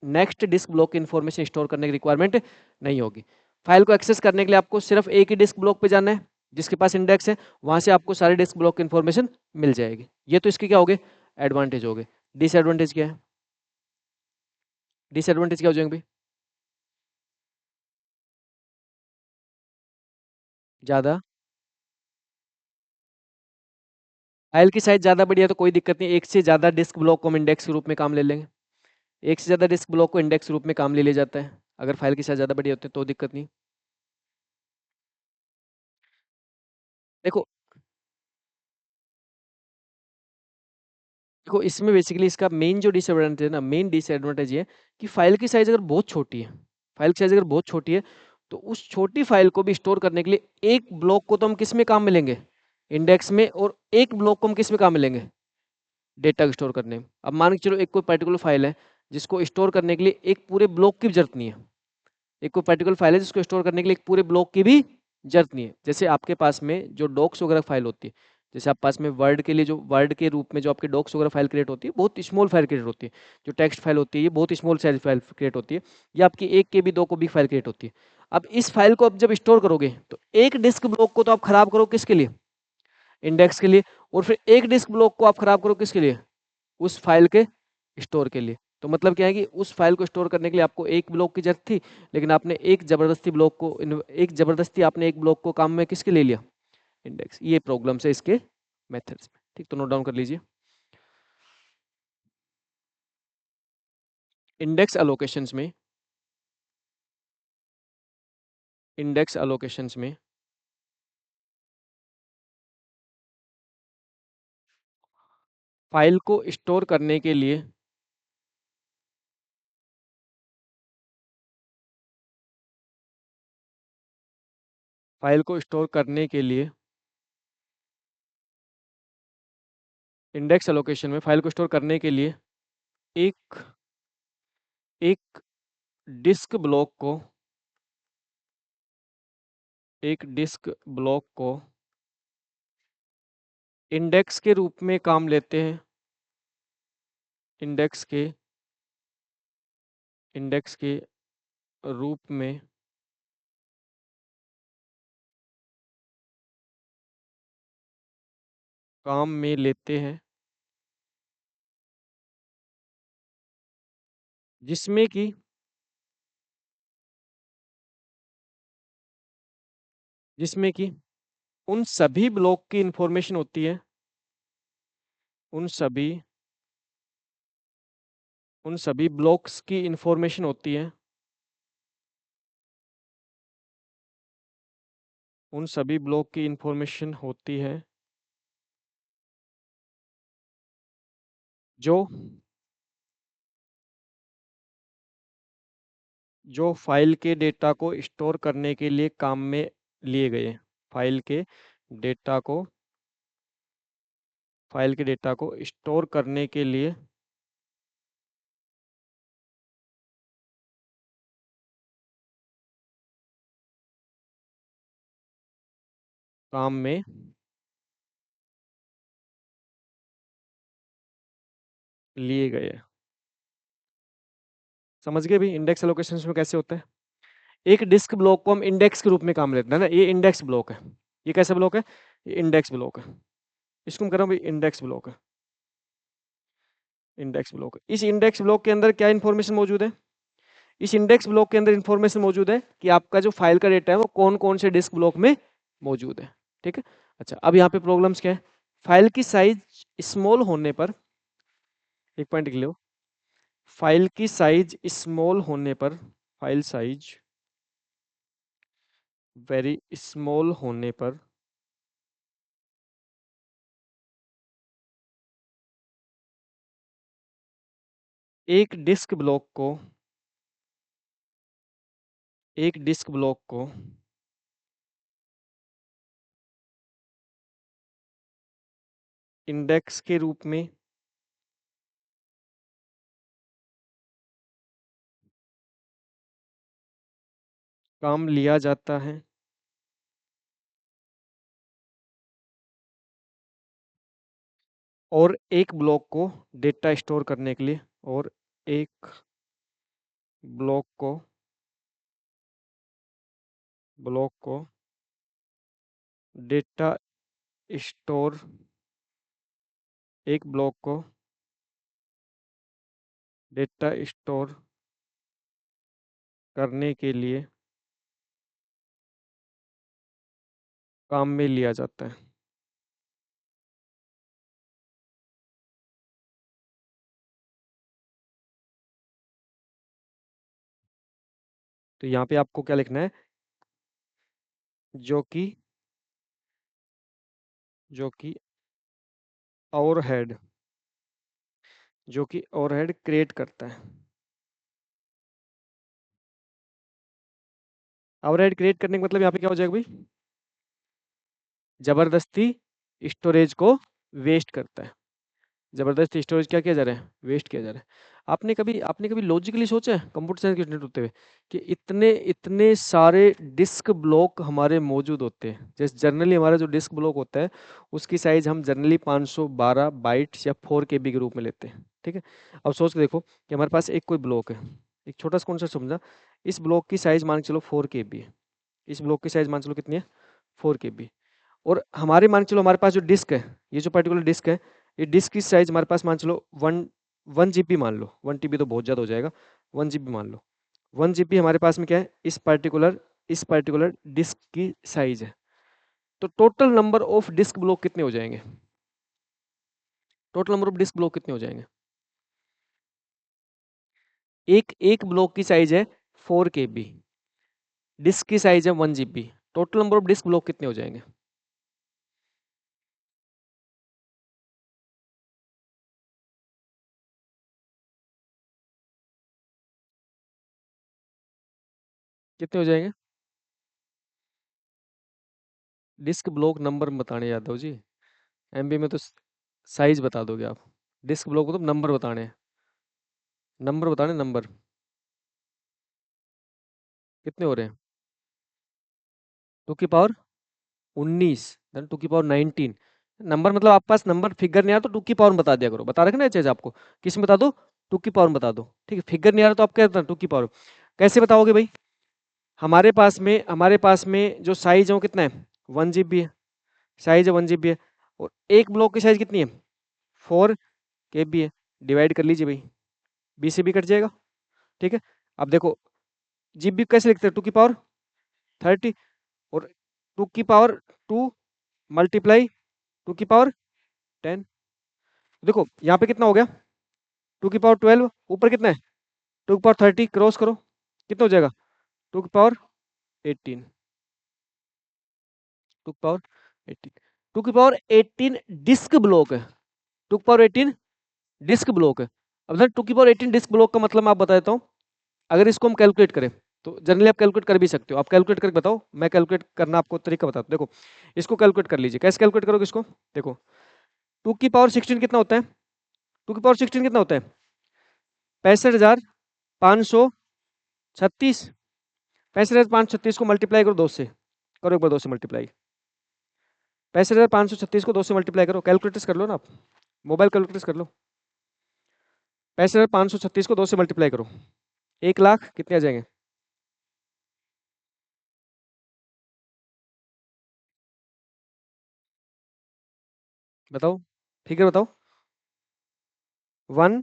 नेक्स्ट डिस्क ब्लॉक की इंफॉर्मेशन स्टोर करने की रिक्वायरमेंट नहीं होगी। फाइल को एक्सेस करने के लिए आपको सिर्फ एक ही डिस्क ब्लॉक पे जाना है जिसके पास इंडेक्स है, वहां से आपको सारे डिस्क ब्लॉक की इंफॉर्मेशन मिल जाएगी। ये तो इसके क्या हो गए, एडवांटेज हो गए। डिसएडवांटेज क्या है, डिसएडवांटेज क्या हो जाएंगे भाई, ज़्यादा फाइल की साइज ज़्यादा बड़ी है तो कोई दिक्कत नहीं, एक से ज़्यादा डिस्क ब्लॉक को हम इंडेक्स के रूप में काम ले लेंगे। एक से ज़्यादा डिस्क ब्लॉक को इंडेक्स के रूप में काम ले लिया जाता है, अगर फाइल की साइज ज़्यादा बड़ी होती है तो दिक्कत नहीं। देखो देखो इसमें बेसिकली इसका मेन जो डिसएडवांटेज है ना, मेन डिसएडवांटेज ये है कि फाइल की साइज अगर बहुत छोटी है, फाइल की साइज अगर बहुत छोटी है तो उस छोटी फाइल को भी स्टोर करने के लिए एक ब्लॉक को तो हम किस में काम में लेंगे, इंडेक्स में, और एक ब्लॉक को हम किस में काम में लेंगे, डेटा को स्टोर करने में। अब मान के चलो एक कोई पर्टिकुलर फाइल है जिसको स्टोर करने के लिए एक पूरे ब्लॉक की भी जरूरत नहीं है, एक कोई पर्टिकुलर फाइल है जिसको स्टोर करने के लिए एक पूरे ब्लॉक की भी जरूरत नहीं है। जैसे आपके पास में जो डॉक्स वगैरह फाइल होती है, जैसे आप पास में वर्ड के लिए जो वर्ड के रूप में जो आपके डॉक्स वगैरह फाइल क्रिएट होती है, बहुत स्मॉल फाइल क्रिएट होती है। जो टेक्स्ट फाइल होती है ये बहुत स्मॉल साइज फाइल क्रिएट होती है, ये आपकी 1 KB 2 KB फाइल क्रिएट होती है। अब इस फाइल को आप जब स्टोर करोगे तो एक डिस्क ब्लॉक को तो आप खराब करो किसके लिए, इंडेक्स के लिए, और फिर एक डिस्क ब्लॉक को आप खराब करो किसके लिए, उस फाइल के स्टोर के लिए। तो मतलब क्या है कि उस फाइल को स्टोर करने के लिए आपको एक ब्लॉक की जरूरत थी, लेकिन आपने एक जबरदस्ती आपने एक ब्लॉक को काम में किसके ले लिया, इंडेक्स। ये प्रॉब्लम्स है इसके मेथड्स में, ठीक, तो नोट डाउन कर लीजिए। इंडेक्स एलोकेशंस में, इंडेक्स एलोकेशंस में फाइल को स्टोर करने के लिए, फाइल को स्टोर करने के लिए इंडेक्स एलोकेशन में फाइल को स्टोर करने के लिए एक एक डिस्क ब्लॉक को, एक डिस्क ब्लॉक को इंडेक्स के रूप में काम लेते हैं, इंडेक्स के इंडेक्स के रूप में काम में लेते हैं, जिसमें कि जिसमें कि उन सभी ब्लॉक की इंफॉर्मेशन होती है, उन सभी उन सभी ब्लॉक्स की इंफॉर्मेशन होती है, उन सभी ब्लॉक की इंफॉर्मेशन होती है जो जो फाइल के डेटा को स्टोर करने के लिए काम में लिए गए, फाइल के डेटा को फाइल के डेटा को स्टोर करने के लिए काम में लिए गए। समझ गए भी इंडेक्स एलोकेशन में कैसे होता है। एक डिस्क ब्लॉक को हम इंडेक्स के रूप में काम लेते हैं ना, ये इंडेक्स ब्लॉक है, ये कैसा ब्लॉक है, ये इंडेक्स ब्लॉक है, इसको हम कह रहे हैं भाई इंडेक्स ब्लॉक है, इंडेक्स ब्लॉक। इस इंडेक्स ब्लॉक के अंदर क्या इंफॉर्मेशन मौजूद है, इस इंडेक्स ब्लॉक के अंदर इंफॉर्मेशन मौजूद है कि आपका जो फाइल का डेटा है वो कौन कौन से डिस्क ब्लॉक में मौजूद है, ठीक है। अच्छा, अब यहाँ पे प्रॉब्लम्स क्या है? फाइल की साइज स्मॉल होने पर, एक पॉइंट लिख लो, फाइल की साइज स्मॉल होने पर, फाइल साइज वेरी स्मॉल होने पर एक डिस्क ब्लॉक को, एक डिस्क ब्लॉक को इंडेक्स के रूप में काम लिया जाता है, और एक ब्लॉक को डेटा स्टोर करने के लिए, और एक ब्लॉक को, ब्लॉक को डेटा स्टोर, एक ब्लॉक को डेटा स्टोर करने के लिए काम में लिया जाता है। तो यहाँ पे आपको क्या लिखना है? जो कि, जो कि ओवरहेड, जो कि ओवरहेड क्रिएट करता है। ओवरहेड क्रिएट करने का मतलब यहाँ पे क्या हो जाएगा भाई? जबरदस्ती स्टोरेज को वेस्ट करता है। जबरदस्ती स्टोरेज क्या किया जा रहा है? वेस्ट किया जा रहा है। आपने कभी लॉजिकली सोचा है कंप्यूटर साइंस के स्टूडेंट होते हुए कि इतने इतने सारे डिस्क ब्लॉक हमारे मौजूद होते हैं? जैसे जनरली हमारा जो डिस्क ब्लॉक होता है उसकी साइज हम जनरली 512 बाइट्स या 4 KB के रूप में लेते हैं, ठीक है? अब सोच के देखो कि हमारे पास एक कोई ब्लॉक है, एक छोटा सा कॉन्सेप्ट समझा। इस ब्लॉक की साइज मान के चलो 4 KB है। इस ब्लॉक की साइज मान चलो कितनी है? 4 KB। और हमारे मान चलो हमारे पास जो डिस्क है, ये जो पर्टिकुलर डिस्क है, ये डिस्क की साइज हमारे पास मान चलो 1 GB मान लो। 1 TB तो बहुत ज़्यादा हो जाएगा, 1 GB मान लो। 1 GB हमारे पास में क्या है? इस पर्टिकुलर डिस्क की साइज है। तो total number of disk block कितने हो जाएंगे? Total number of disk block कितने हो जाएंगे? एक एक ब्लॉक की साइज है 4 KB, डिस्क की साइज है 1 GB। Total number of disk block कितने हो जाएंगे? कितने हो जाएंगे? डिस्क ब्लॉक नंबर बताने यादव जी, MB में तो साइज बता दोगे आप। डिस्क ब्लॉक को तो नंबर बताने हैं, नंबर बताने, नंबर कितने हो रहे हैं? 2 की पावर 19, देन 2 की पावर 19। नंबर मतलब आपके पास नंबर फिगर नहीं आ रहा तो 2 की पावर में बता दिया करो। बता रखे ना ये चीज आपको, किस में बता दो? 2 की पावर में बता दो, ठीक है? फिगर नहीं आ रहा तो आप क्या करते 2 की पावर। कैसे बताओगे भाई? हमारे पास में जो साइज है वो कितना है? 1 GB है, साइज है 1 GB है। और एक ब्लॉक की साइज कितनी है? 4 KB है। डिवाइड कर लीजिए भाई, 20 से भी कट जाएगा, ठीक है? अब देखो, GB कैसे लिखते हैं? 2 की पावर 30। और 2 की पावर 2 मल्टीप्लाई 2 की पावर 10। देखो यहाँ पे कितना हो गया? 2 की पावर 12। ऊपर कितना है? 2 की पावर 30, क्रॉस करो, कितना हो जाएगा? 2 की पावर 18। 2 की पावर 18, 2 की पावर 18 डिस्क ब्लॉक है। 2 की पावर 18 डिस्क ब्लॉक है। अब सर 2 की पावर 18 डिस्क ब्लॉक का मतलब मैं आप बता देता हूँ। अगर इसको हम कैलकुलेट करें तो जनरली आप कैलकुलेट कर भी सकते हो। आप कैलकुलेट करके बताओ, मैं कैलकुलेट करना आपको तरीका बताता हूँ। देखो, इसको कैलकुलेट कर लीजिए। कैसे कैलकुलेट करोगे इसको? देखो, 2 की पावर 16 कितना होता है? 2 की पावर 16 कितना होता है? 65,536। 65,536 को मल्टीप्लाई करो 2 से, करो एक बार 2 से मल्टीप्लाई। 65,536 को 2 से मल्टीप्लाई करो, कैलकुलेटर्स कर लो ना आप, मोबाइल कैलकुलेटर्स कर लो। 65,536 को 2 से मल्टीप्लाई करो, 1 लाख कितने आ जाएंगे? बताओ, फिगर बताओ। 1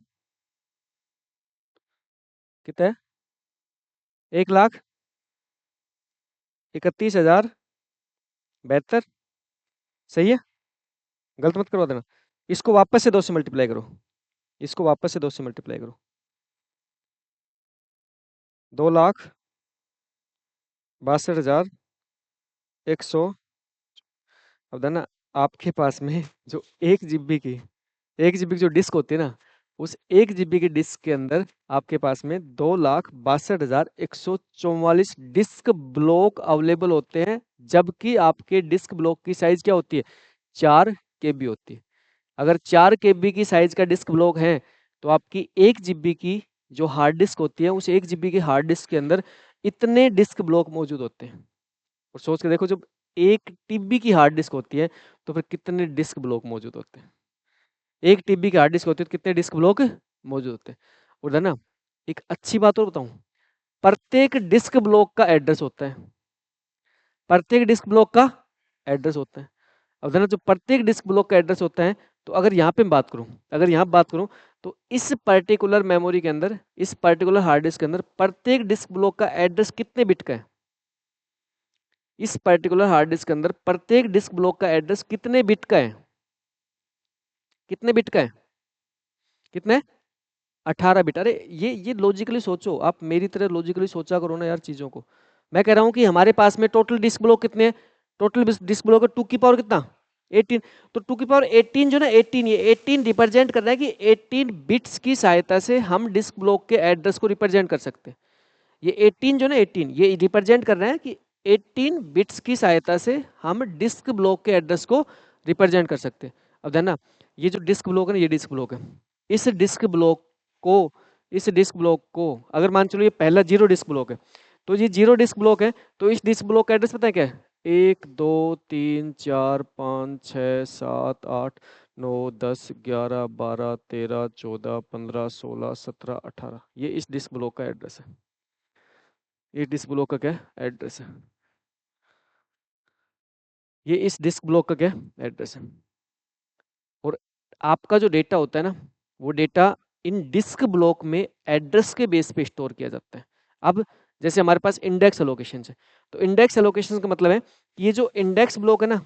कितना है? 1,31,072। सही है, गलत मत करवा देना। इसको वापस से 2 से मल्टीप्लाई करो, इसको वापस से 2 से मल्टीप्लाई करो। 2,62,100। अब ना आपके पास में जो 1 GB की 1 GB की जो डिस्क होती है ना, उस 1 GB की डिस्क के अंदर आपके पास में 2,62,144 डिस्क ब्लॉक अवेलेबल होते हैं, जबकि आपके डिस्क ब्लॉक की साइज क्या होती है, 4 KB होती है। अगर 4 KB की साइज का डिस्क ब्लॉक है, तो आपकी 1 GB की जो हार्ड डिस्क होती है, उस 1 GB की हार्ड डिस्क के अंदर इतने डिस्क ब्लॉक मौजूद होते हैं। और सोच के देखो, जब 1 TB की हार्ड डिस्क होती है, तो फिर कितने डिस्क ब्लॉक मौजूद होते हैं। 1 TB की हार्ड डिस्क होती है तो कितने डिस्क ब्लॉक मौजूद होते हैं। और है ना, एक अच्छी बात और बताऊं, प्रत्येक डिस्क ब्लॉक का एड्रेस होता है, प्रत्येक डिस्क ब्लॉक का एड्रेस होता है। अब है ना, जो प्रत्येक डिस्क ब्लॉक का एड्रेस होता है, तो अगर यहाँ पे बात करूं, अगर यहाँ बात करूं, तो इस पर्टिकुलर मेमोरी के अंदर, इस पर्टिकुलर हार्ड डिस्क के अंदर प्रत्येक डिस्क ब्लॉक का एड्रेस कितने बिट का है, इस पर्टिकुलर हार्ड डिस्क के अंदर प्रत्येक डिस्क ब्लॉक का एड्रेस कितने बिट का है, कितने बिट का है, कितने, 18 बिट। अरे ये लॉजिकली सोचो, आप मेरी तरह लॉजिकली सोचा करो ना यार चीजों को। मैं कह रहा हूँ कि हमारे पास में टोटल डिस्क ब्लॉक कितने हैं, टोटल डिस्क ब्लॉक है 2 की पावर कितना, 18। तो 2 की पावर 18 जो ना 18, ये 18 रिप्रेजेंट कर रहा है कि 18 बिट्स की सहायता से हम डिस्क ब्लॉक के एड्रेस को रिप्रेजेंट कर सकते हैं। ये 18 जो ना 18, ये रिप्रेजेंट कर रहा है कि 18 बिट्स की सहायता से हम डिस्क ब्लॉक के एड्रेस को रिप्रेजेंट कर सकते हैं। अब ध्यान ना, ये जो डिस्क ब्लॉक है ना, ये डिस्क ब्लॉक है, इस डिस्क ब्लॉक को, इस डिस्क ब्लॉक को अगर मान चलो ये पहला 0 डिस्क ब्लॉक है, तो ये 0 डिस्क ब्लॉक है, तो इस डिस्क ब्लॉक का एड्रेस पता है क्या है, 1 2 3 4 5 6 7 8 9 10 11 12 13 14 15 16 17 18, ये इस डिस्क ब्लॉक का एड्रेस है, ये डिस्क ब्लॉक का क्या एड्रेस है, ये इस डिस्क ब्लॉक का क्या एड्रेस है। और आपका जो डेटा होता है ना, वो डेटा इन डिस्क ब्लॉक में एड्रेस के बेस पे स्टोर किया जाता है। अब जैसे हमारे पास इंडेक्स एलोकेशन है, तो इंडेक्स एलोकेशन का मतलब है कि ये जो इंडेक्स ब्लॉक है ना,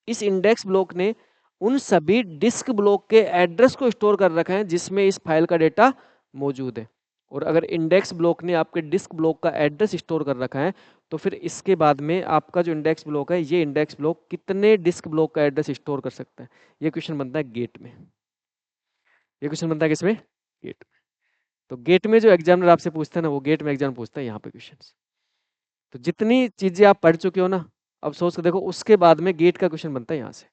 इस इंडेक्स ब्लॉक ने उन सभी डिस्क ब्लॉक के एड्रेस को स्टोर कर रखा है जिसमें इस फाइल का डेटा मौजूद है। और अगर इंडेक्स ब्लॉक ने आपके डिस्क ब्लॉक का एड्रेस स्टोर कर रखा है, तो फिर इसके बाद में आपका जो इंडेक्स ब्लॉक है, ये इंडेक्स ब्लॉक कितने डिस्क ब्लॉक का एड्रेस स्टोर कर सकता है, ये क्वेश्चन बनता है गेट में। ये क्वेश्चन बनता है किसमें, गेट में। तो गेट में जो एग्जामिनर आपसे पूछता है ना, वो गेट में एग्जाम पूछता है यहाँ पे क्वेश्चन। तो जितनी चीजें आप पढ़ चुके हो ना, अब सोच के देखो, उसके बाद में गेट का क्वेश्चन बनता है, यहाँ से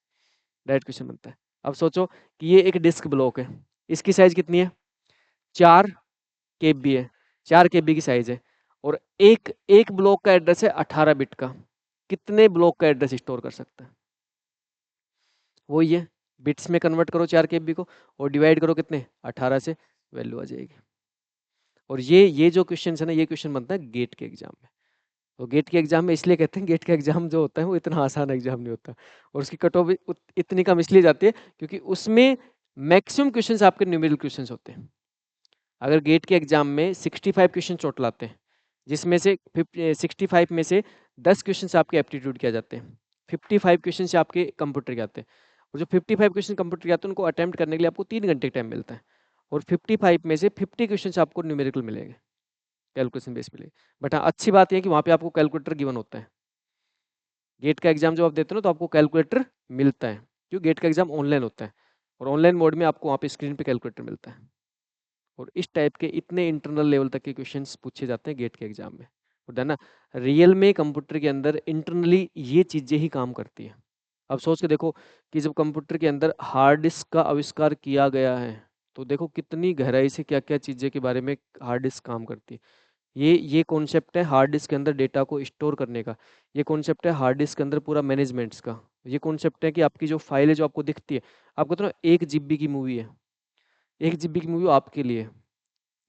डायरेक्ट क्वेश्चन बनता है। अब सोचो कि ये एक डिस्क ब्लॉक है, इसकी साइज कितनी है, 4 KB है, 4 KB की साइज है, और एक एक ब्लॉक का एड्रेस है 18 बिट का, कितने ब्लॉक का एड्रेस स्टोर कर सकता है, वही है, बिट्स में कन्वर्ट करो 4 KB को, और डिवाइड करो कितने, 18 से, वैल्यू आ जाएगी। और ये जो क्वेश्चन है ना, ये क्वेश्चन बनता है गेट के एग्जाम में। तो गेट के एग्जाम में इसलिए कहते हैं, गेट का एग्जाम जो होता है वो इतना आसान एग्जाम नहीं होता, और उसकी कट ऑफ इतनी कम इसलिए जाती है क्योंकि उसमें मैक्सिमम क्वेश्चंस आपके न्यूमेरिकल क्वेश्चंस होते हैं। अगर गेट के एग्जाम में 65 क्वेश्चन टोटल आते हैं, जिसमें से 65 में से 10 क्वेश्चन आपके एप्टीट्यूड के आ जाते हैं, 55 क्वेश्चन से आपके कंप्यूटर के आते हैं। और जो 55 क्वेश्चन कंप्यूटर के आते हैं, उनको अटेम्प्ट करने के लिए आपको 3 घंटे टाइम मिलता है, और 55 में से 50 क्वेश्चन आपको न्यूमेरिकल मिलेंगे, कैलकुलेशन बेस मिलेगी। बट हाँ, अच्छी बात यह है कि वहाँ पे आपको कैलकुलेटर गिवन होता है। गेट का एग्जाम जो आप देते हो ना, तो आपको कैलकुलेटर मिलता है, क्यों, गेट का एग्जाम ऑनलाइन होता है, और ऑनलाइन मोड में आपको वहाँ पे स्क्रीन पे कैलकुलेटर मिलता है। और इस टाइप के इतने इंटरनल लेवल तक के क्वेश्चंस पूछे जाते हैं गेट के एग्जाम में। और है ना, रियल में कंप्यूटर के अंदर इंटरनली ये चीज़ें ही काम करती हैं। अब सोच के देखो कि जब कंप्यूटर के अंदर हार्ड डिस्क का आविष्कार किया गया है, तो देखो कितनी गहराई से क्या क्या चीज़ें के बारे में हार्ड डिस्क काम करती है। ये कॉन्सेप्ट है हार्ड डिस्क के अंदर डेटा को स्टोर करने का, ये कॉन्सेप्ट है हार्ड डिस्क के अंदर पूरा मैनेजमेंट्स का, ये कॉन्सेप्ट है कि आपकी जो फाइल है जो आपको दिखती है, आपको तो ना 1 GB की मूवी है, 1 GB की मूवी आपके लिए है।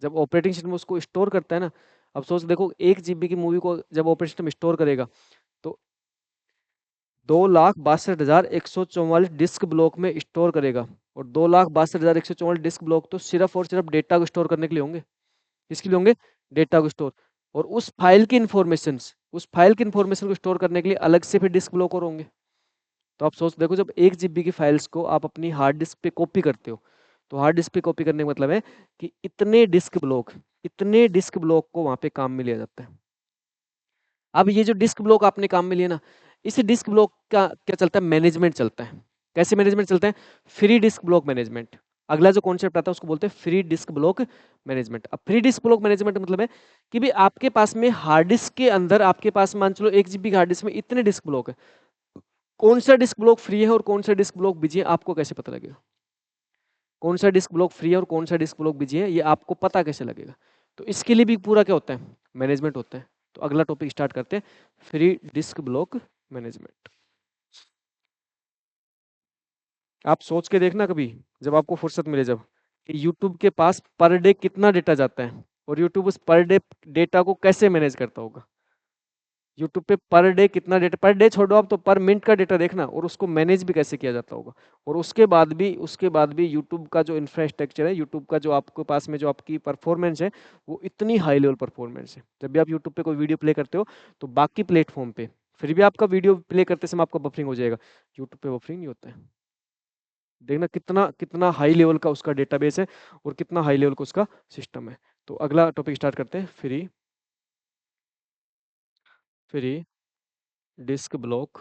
जब ऑपरेटिंग सिस्टम उसको स्टोर करता है ना, अब सोच देखो 1 GB की मूवी को जब ऑपरेटिंग सिस्टम स्टोर करेगा, तो 2,62,144 डिस्क ब्लॉक में स्टोर करेगा, और 2,62,144 डिस्क ब्लॉक तो सिर्फ और सिर्फ डेटा को स्टोर करने के लिए होंगे। किसके लिए होंगे, डेटा को स्टोर। और उस फाइल की इंफॉर्मेशन को स्टोर करने के लिए अलग से फिर डिस्क ब्लॉक और होंगे। तो आप सोच देखो, जब 1 जीबी की फाइल्स को आप अपनी हार्ड डिस्क पे कॉपी करते हो, तो हार्ड डिस्क पे कॉपी करने का मतलब है कि इतने डिस्क ब्लॉक को वहाँ पे काम में लिया जाता है। अब ये जो डिस्क ब्लॉक आपने काम में लिया ना, इस डिस्क ब्लॉक का क्या चलता है, मैनेजमेंट चलता है। कैसे मैनेजमेंट चलता है? Free disk block management. अगला जो कॉन्सेप्ट आता है उसको बोलते हैं फ्री डिस्क ब्लॉक मैनेजमेंट। अब फ्री डिस्क ब्लॉक मैनेजमेंट मतलब है कि भाई आपके पास में हार्ड डिस्क के अंदर, आपके पास मान चलो 1 जीबी की हार्ड डिस्क में इतने डिस्क ब्लॉक है, कौन सा डिस्क ब्लॉक फ्री है और कौन सा डिस्क ब्लॉक बिजी है, आपको कैसे पता लगेगा? कौन सा डिस्क ब्लॉक फ्री है और कौन सा डिस्क ब्लॉक बिजी है, ये आपको पता कैसे लगेगा? तो इसके लिए भी पूरा क्या होता है, मैनेजमेंट होता है। तो अगला टॉपिक स्टार्ट करते हैं, फ्री डिस्क ब्लॉक मैनेजमेंट। आप सोच के देखना कभी, जब आपको फुर्सत मिले, जब कि यूट्यूब के पास पर डे कितना डेटा जाता है और यूट्यूब उस पर डे डेटा को कैसे मैनेज करता होगा। यूट्यूब पे पर डे कितना डेटा, पर डे छोड़ो आप, तो पर मिनट का डेटा देखना, और उसको मैनेज भी कैसे किया जाता होगा। और उसके बाद भी यूट्यूब का जो इंफ्रास्ट्रक्चर है, यूट्यूब का जो आपके पास में जो आपकी परफॉर्मेंस है, वो इतनी हाई लेवल परफॉर्मेंस है। जब भी आप यूट्यूब पे कोई वीडियो प्ले करते हो, तो बाकी प्लेटफॉर्म पे फिर भी आपका वीडियो प्ले करते समय आपका बफरिंग हो जाएगा, यूट्यूब पे बफरिंग नहीं होता है। देखना कितना कितना हाई लेवल का उसका डेटाबेस है और कितना हाई लेवल का उसका सिस्टम है। तो अगला टॉपिक स्टार्ट करते हैं, free free disk block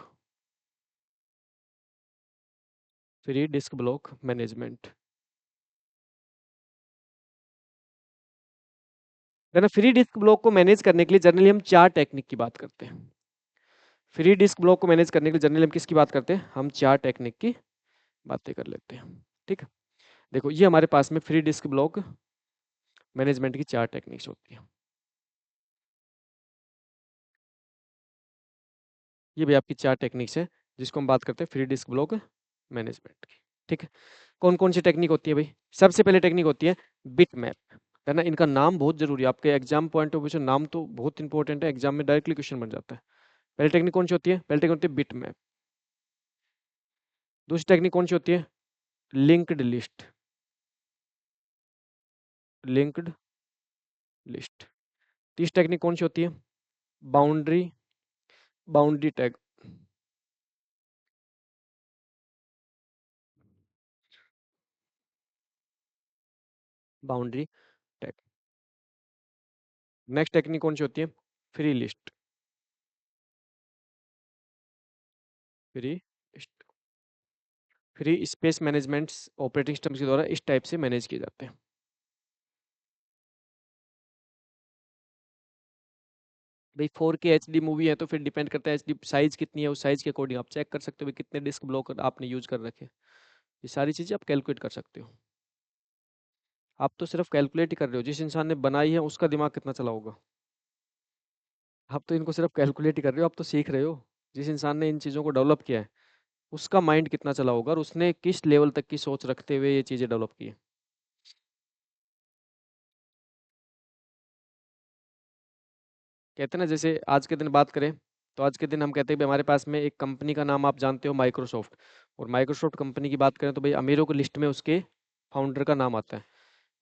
free disk block management. है ना, फ्री डिस्क ब्लॉक को मैनेज करने के लिए जनरली हम 4 टेक्निक की बात करते हैं। फ्री डिस्क ब्लॉक को मैनेज करने के लिए जनरली हम किसकी बात करते हैं, हम 4 टेक्निक की बातें कर लेते हैं। ठीक है, देखो ये हमारे पास में फ्री डिस्क ब्लॉक मैनेजमेंट की 4 टेक्निक्स होती हैं। ये भी आपकी 4 टेक्निक्स है जिसको हम बात करते हैं फ्री डिस्क ब्लॉक मैनेजमेंट की। ठीक है, कौन कौन सी टेक्निक होती है भाई? सबसे पहले टेक्निक होती है बिट मैप। है ना, इनका नाम बहुत जरूरी है, आपके एग्जाम पॉइंट ऑफ व्यू से नाम तो बहुत इंपॉर्टेंट है, एग्जाम में डायरेक्टली क्वेश्चन बन जाता है। पहली टेक्निक कौन सी होती है? पहली टेक्निक होती है बिट मैप। दूसरी टेक्निक कौन सी होती है? Linked list. Linked list. तीसरी टेक्निक कौन सी होती है? Boundary boundary tag. Boundary tag. Next technique कौन सी होती है? Free list. Free list. Free space management operating system के द्वारा इस टाइप से मैनेज किए जाते हैं। भाई 4K HD मूवी है तो फिर डिपेंड करता है एचडी साइज कितनी है, उस साइज के अकॉर्डिंग आप चेक कर सकते हो भाई कितने डिस्क ब्लॉक आपने यूज कर रखे हैं। ये सारी चीजें आप कैलकुलेट कर सकते हो। आप तो सिर्फ कैलकुलेट ही कर रहे हो, जिस इंसान ने बनाई है उसका दिमाग कितना चला होगा। आप तो इनको सिर्फ कैलकुलेट ही कर रहे हो, आप तो सीख रहे हो। जिस इंसान ने इन चीज़ों को डेवलप किया है उसका माइंड कितना चला होगा और उसने किस लेवल तक की सोच रखते हुए ये चीज़ें डेवलप की है। कहते हैं ना, जैसे आज के दिन बात करें, तो आज के दिन हम कहते हैं भाई हमारे पास में एक कंपनी का नाम आप जानते हो, माइक्रोसॉफ्ट। और माइक्रोसॉफ्ट कंपनी की बात करें तो भाई अमीरों की लिस्ट में उसके फाउंडर का नाम आता है।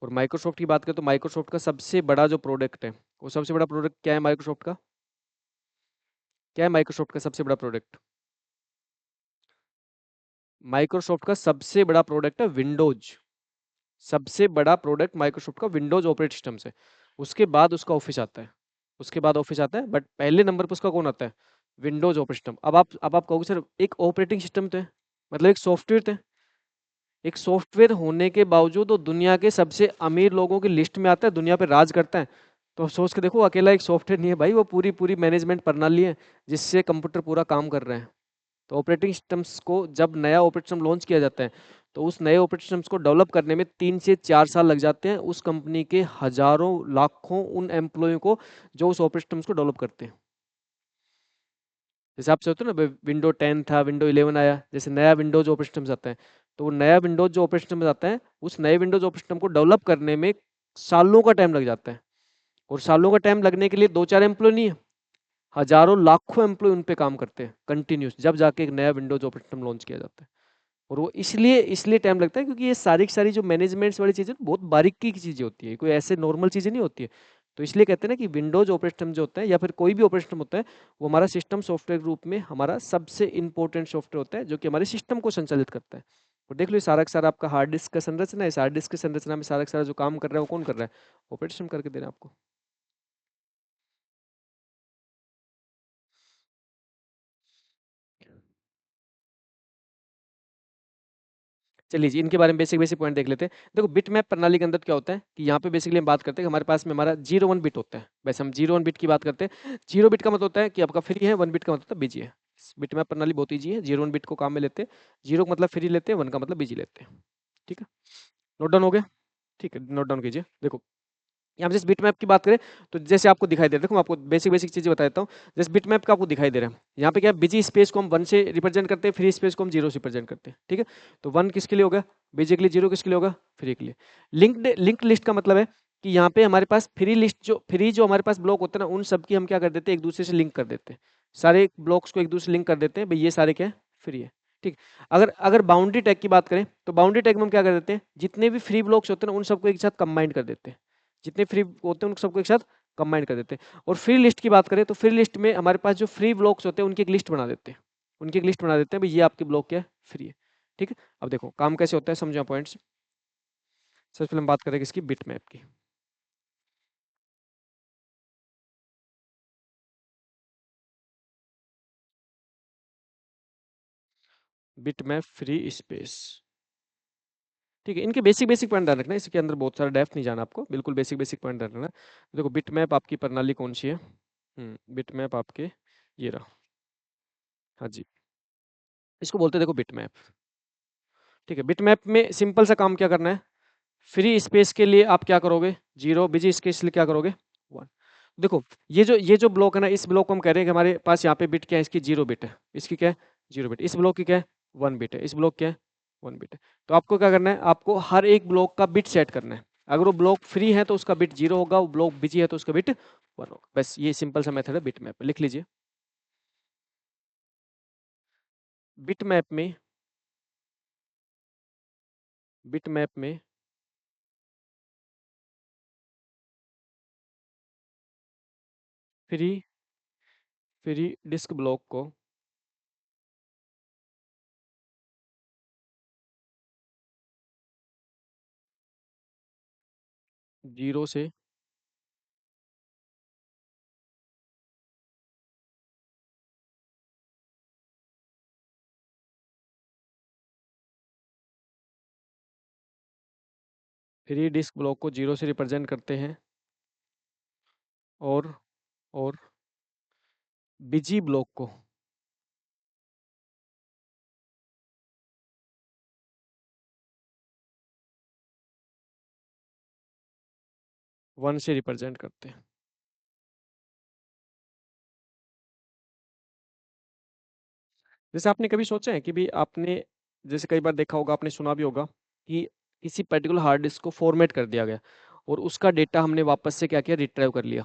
और माइक्रोसॉफ्ट की बात करें तो माइक्रोसॉफ्ट का सबसे बड़ा जो प्रोडक्ट है, वो सबसे बड़ा प्रोडक्ट क्या है माइक्रोसॉफ्ट का? क्या है माइक्रोसॉफ्ट का सबसे बड़ा प्रोडक्ट? माइक्रोसॉफ्ट का सबसे बड़ा प्रोडक्ट है विंडोज। सबसे बड़ा प्रोडक्ट माइक्रोसॉफ्ट का विंडोज ऑपरेटिंग सिस्टम से। उसके बाद उसका ऑफिस आता है। उसके बाद ऑफिस आता है, बट पहले नंबर पर उसका कौन आता है? Windows operating system. अब आप कहोगे सर एक ऑपरेटिंग सिस्टम तो है, मतलब एक सॉफ्टवेयर तो है। एक सॉफ्टवेयर होने के बावजूद वो दुनिया के सबसे अमीर लोगों की लिस्ट में आता है, दुनिया पे राज करता है। तो सोच के देखो, अकेला एक सॉफ्टवेयर नहीं है भाई, वो पूरी पूरी मैनेजमेंट प्रणाली है जिससे कंप्यूटर पूरा काम कर रहे हैं। तो ऑपरेटिंग सिस्टम्स को जब नया ऑपरेटिंग सिस्टम लॉन्च किया जाता है, तो उस नए ऑपरेटिंग सिस्टम्स को डेवलप करने में 3 से 4 साल लग जाते हैं उस कंपनी के हजारों लाखों उन एम्प्लॉय को जो उस ऑपरेटिंग सिस्टम्स को डेवलप करते हैं। जैसे आप सोचते हो ना, विंडो 10 था, विंडो 11 आया, जैसे नया विंडोज ऑपरेटिंग सिस्टम आता है, तो वो नया विंडोज जो ऑपरेटिंग सिस्टम आता है, उस नए विंडोज ऑपरेटिंग सिस्टम को डेवलप करने में सालों का टाइम लग जाता है। और सालों का टाइम लगने के लिए 2-4 एम्प्लॉय नहीं है, हजारों लाखों एम्प्लॉय उन पे काम करते हैं कंटिन्यूस, जब जाके एक नया विंडोज ऑपरेटिंग सिस्टम लॉन्च किया जाता है। और वो इसलिए इसलिए टाइम लगता है क्योंकि ये सारी की सारी जो मैनेजमेंट्स वाली चीज़ें बहुत बारीकी की चीज़ें होती है, कोई ऐसे नॉर्मल चीज़ें नहीं होती है। तो इसलिए कहते हैं ना कि विंडोज ऑपरेटिंग सिस्टम जो होता है या फिर कोई भी ऑपरेटिंग सिस्टम होता है, वो हमारा सिस्टम सॉफ्टवेयर के रूप में हमारा सबसे इंपॉर्टेंट सॉफ्टवेयर होता है, जो कि हमारे सिस्टम को संचालित करता है। और देख लो, ये सारा का सारा आपका हार्ड डिस्क का संरचना है। इस हार्ड डिस्क की संरचना में सारा का सारा जो काम कर रहा है वो कौन कर रहा है? ऑपरेटिंग सिस्टम करके दे रहा है आपको। चलिए जी, इनके बारे में बेसिक बेसिक पॉइंट देख लेते हैं। देखो, बिट मैप प्रणाली के अंदर क्या होता है कि यहाँ पे बेसिकली हम बात करते हैं कि हमारे पास में हमारा 0 1 बिट होता है। वैसे हम 0 1 बिट की बात करते हैं। 0 बिट का मतलब होता है कि आपका फ्री है, 1 बिट का मतलब होता है बिजी है। बिट मैप प्रणाली बहुत ईजी है। 0 1 बिट को काम में लेते हैं, 0 का मतलब फ्री लेते हैं, 1 का मतलब बिजी लेते हैं। ठीक है, नोट डाउन हो गया? ठीक है, नोट डाउन कीजिए। देखो, यहाँ पे जैसे बिट मैप की बात करें तो जैसे आपको दिखाई दे रहा है, देखो मैं आपको बेसिक बेसिक चीजें बता देता हूँ। जैसे बिट मैप का आपको दिखाई दे रहा है, यहाँ पे क्या है, बिजी स्पेस को हम 1 से रिप्रेजेंट करते हैं, फ्री स्पेस को हम 0 से रिप्रेजेंट करते हैं। ठीक है, तो 1 किसके लिए होगा? बिजी के लिए। 0 किसके लिए होगा? फ्री के लिए। लिंक्ड लिस्ट का मतलब है कि यहाँ पे हमारे पास फ्री जो हमारे पास ब्लॉक होते हैं ना, उन सब की हम क्या कर देते हैं, एक दूसरे से लिंक कर देते हैं। सारे ब्लॉक्स को एक दूसरे से लिंक कर देते हैं, भाई ये सारे क्या है, फ्री है। ठीक। अगर अगर बाउंड्री टैग की बात करें तो बाउंड्री टैग में हम क्या कर देते हैं, जितने भी फ्री ब्लॉक्स होते हैं ना, उन सबको एक साथ कंबाइन कर देते हैं। जितने फ्री होते हैं उन सबको एक साथ कंबाइन कर देते हैं। और फ्री लिस्ट की बात करें तो फ्री लिस्ट में हमारे पास जो फ्री ब्लॉक्स होते हैं उनकी एक लिस्ट बना देते हैं। उनकी एक लिस्ट बना देते हैं, भाई ये आपके ब्लॉक क्या है, फ्री है। ठीक है, अब देखो काम कैसे होता है, समझो पॉइंट्स। सबसे पहले हम बात करेंगे इसकी बिट मैप की। Bit map free space. ठीक है, इनके बेसिक बेसिक पॉइंट ध्यान रखना, इसके अंदर बहुत सारा डेप्थ नहीं जाना आपको, बिल्कुल बेसिक बेसिक पॉइंट ध्यान रखना। देखो, बिट मैप आपकी प्रणाली कौन सी है? बिट मैप आपके ये रहा। हाँ जी, इसको बोलते हैं देखो बिट मैप। ठीक है, बिट मैप में सिंपल सा काम क्या करना है, फ्री स्पेस के लिए आप क्या करोगे, 0, बिजी स्पेस के लिए क्या करोगे, 1। देखो, ये जो ब्लॉक है ना, इस ब्लॉक को हम कह रहे हैं कि हमारे पास यहाँ पे बिट क्या है, इसकी 0 बिट है, इसकी क्या है, 0 बिट। इस ब्लॉक की क्या है, 1 बिट है। इस ब्लॉक क्या है, 1 बिट है। तो आपको क्या करना है, आपको हर एक ब्लॉक का बिट सेट करना है। अगर वो ब्लॉक फ्री है तो उसका बिट 0 होगा, वो ब्लॉक बिजी है तो उसका बिट 1 होगा। बस ये सिंपल सा मेथड है बिट मैप, लिख लीजिए। बिट मैप में बिट मैप में फ्री फ्री डिस्क ब्लॉक को 0 से फ्री डिस्क ब्लॉक को 0 से रिप्रेजेंट करते हैं, और और बिजी ब्लॉक को 1 से रिप्रेजेंट करते हैं। जैसे आपने कभी सोचा है कि भी आपने, जैसे कई बार देखा होगा, आपने सुना भी होगा कि किसी पर्टिकुलर हार्ड डिस्क को फॉर्मेट कर दिया गया और उसका डेटा हमने वापस से क्या किया, रिट्राइव कर लिया,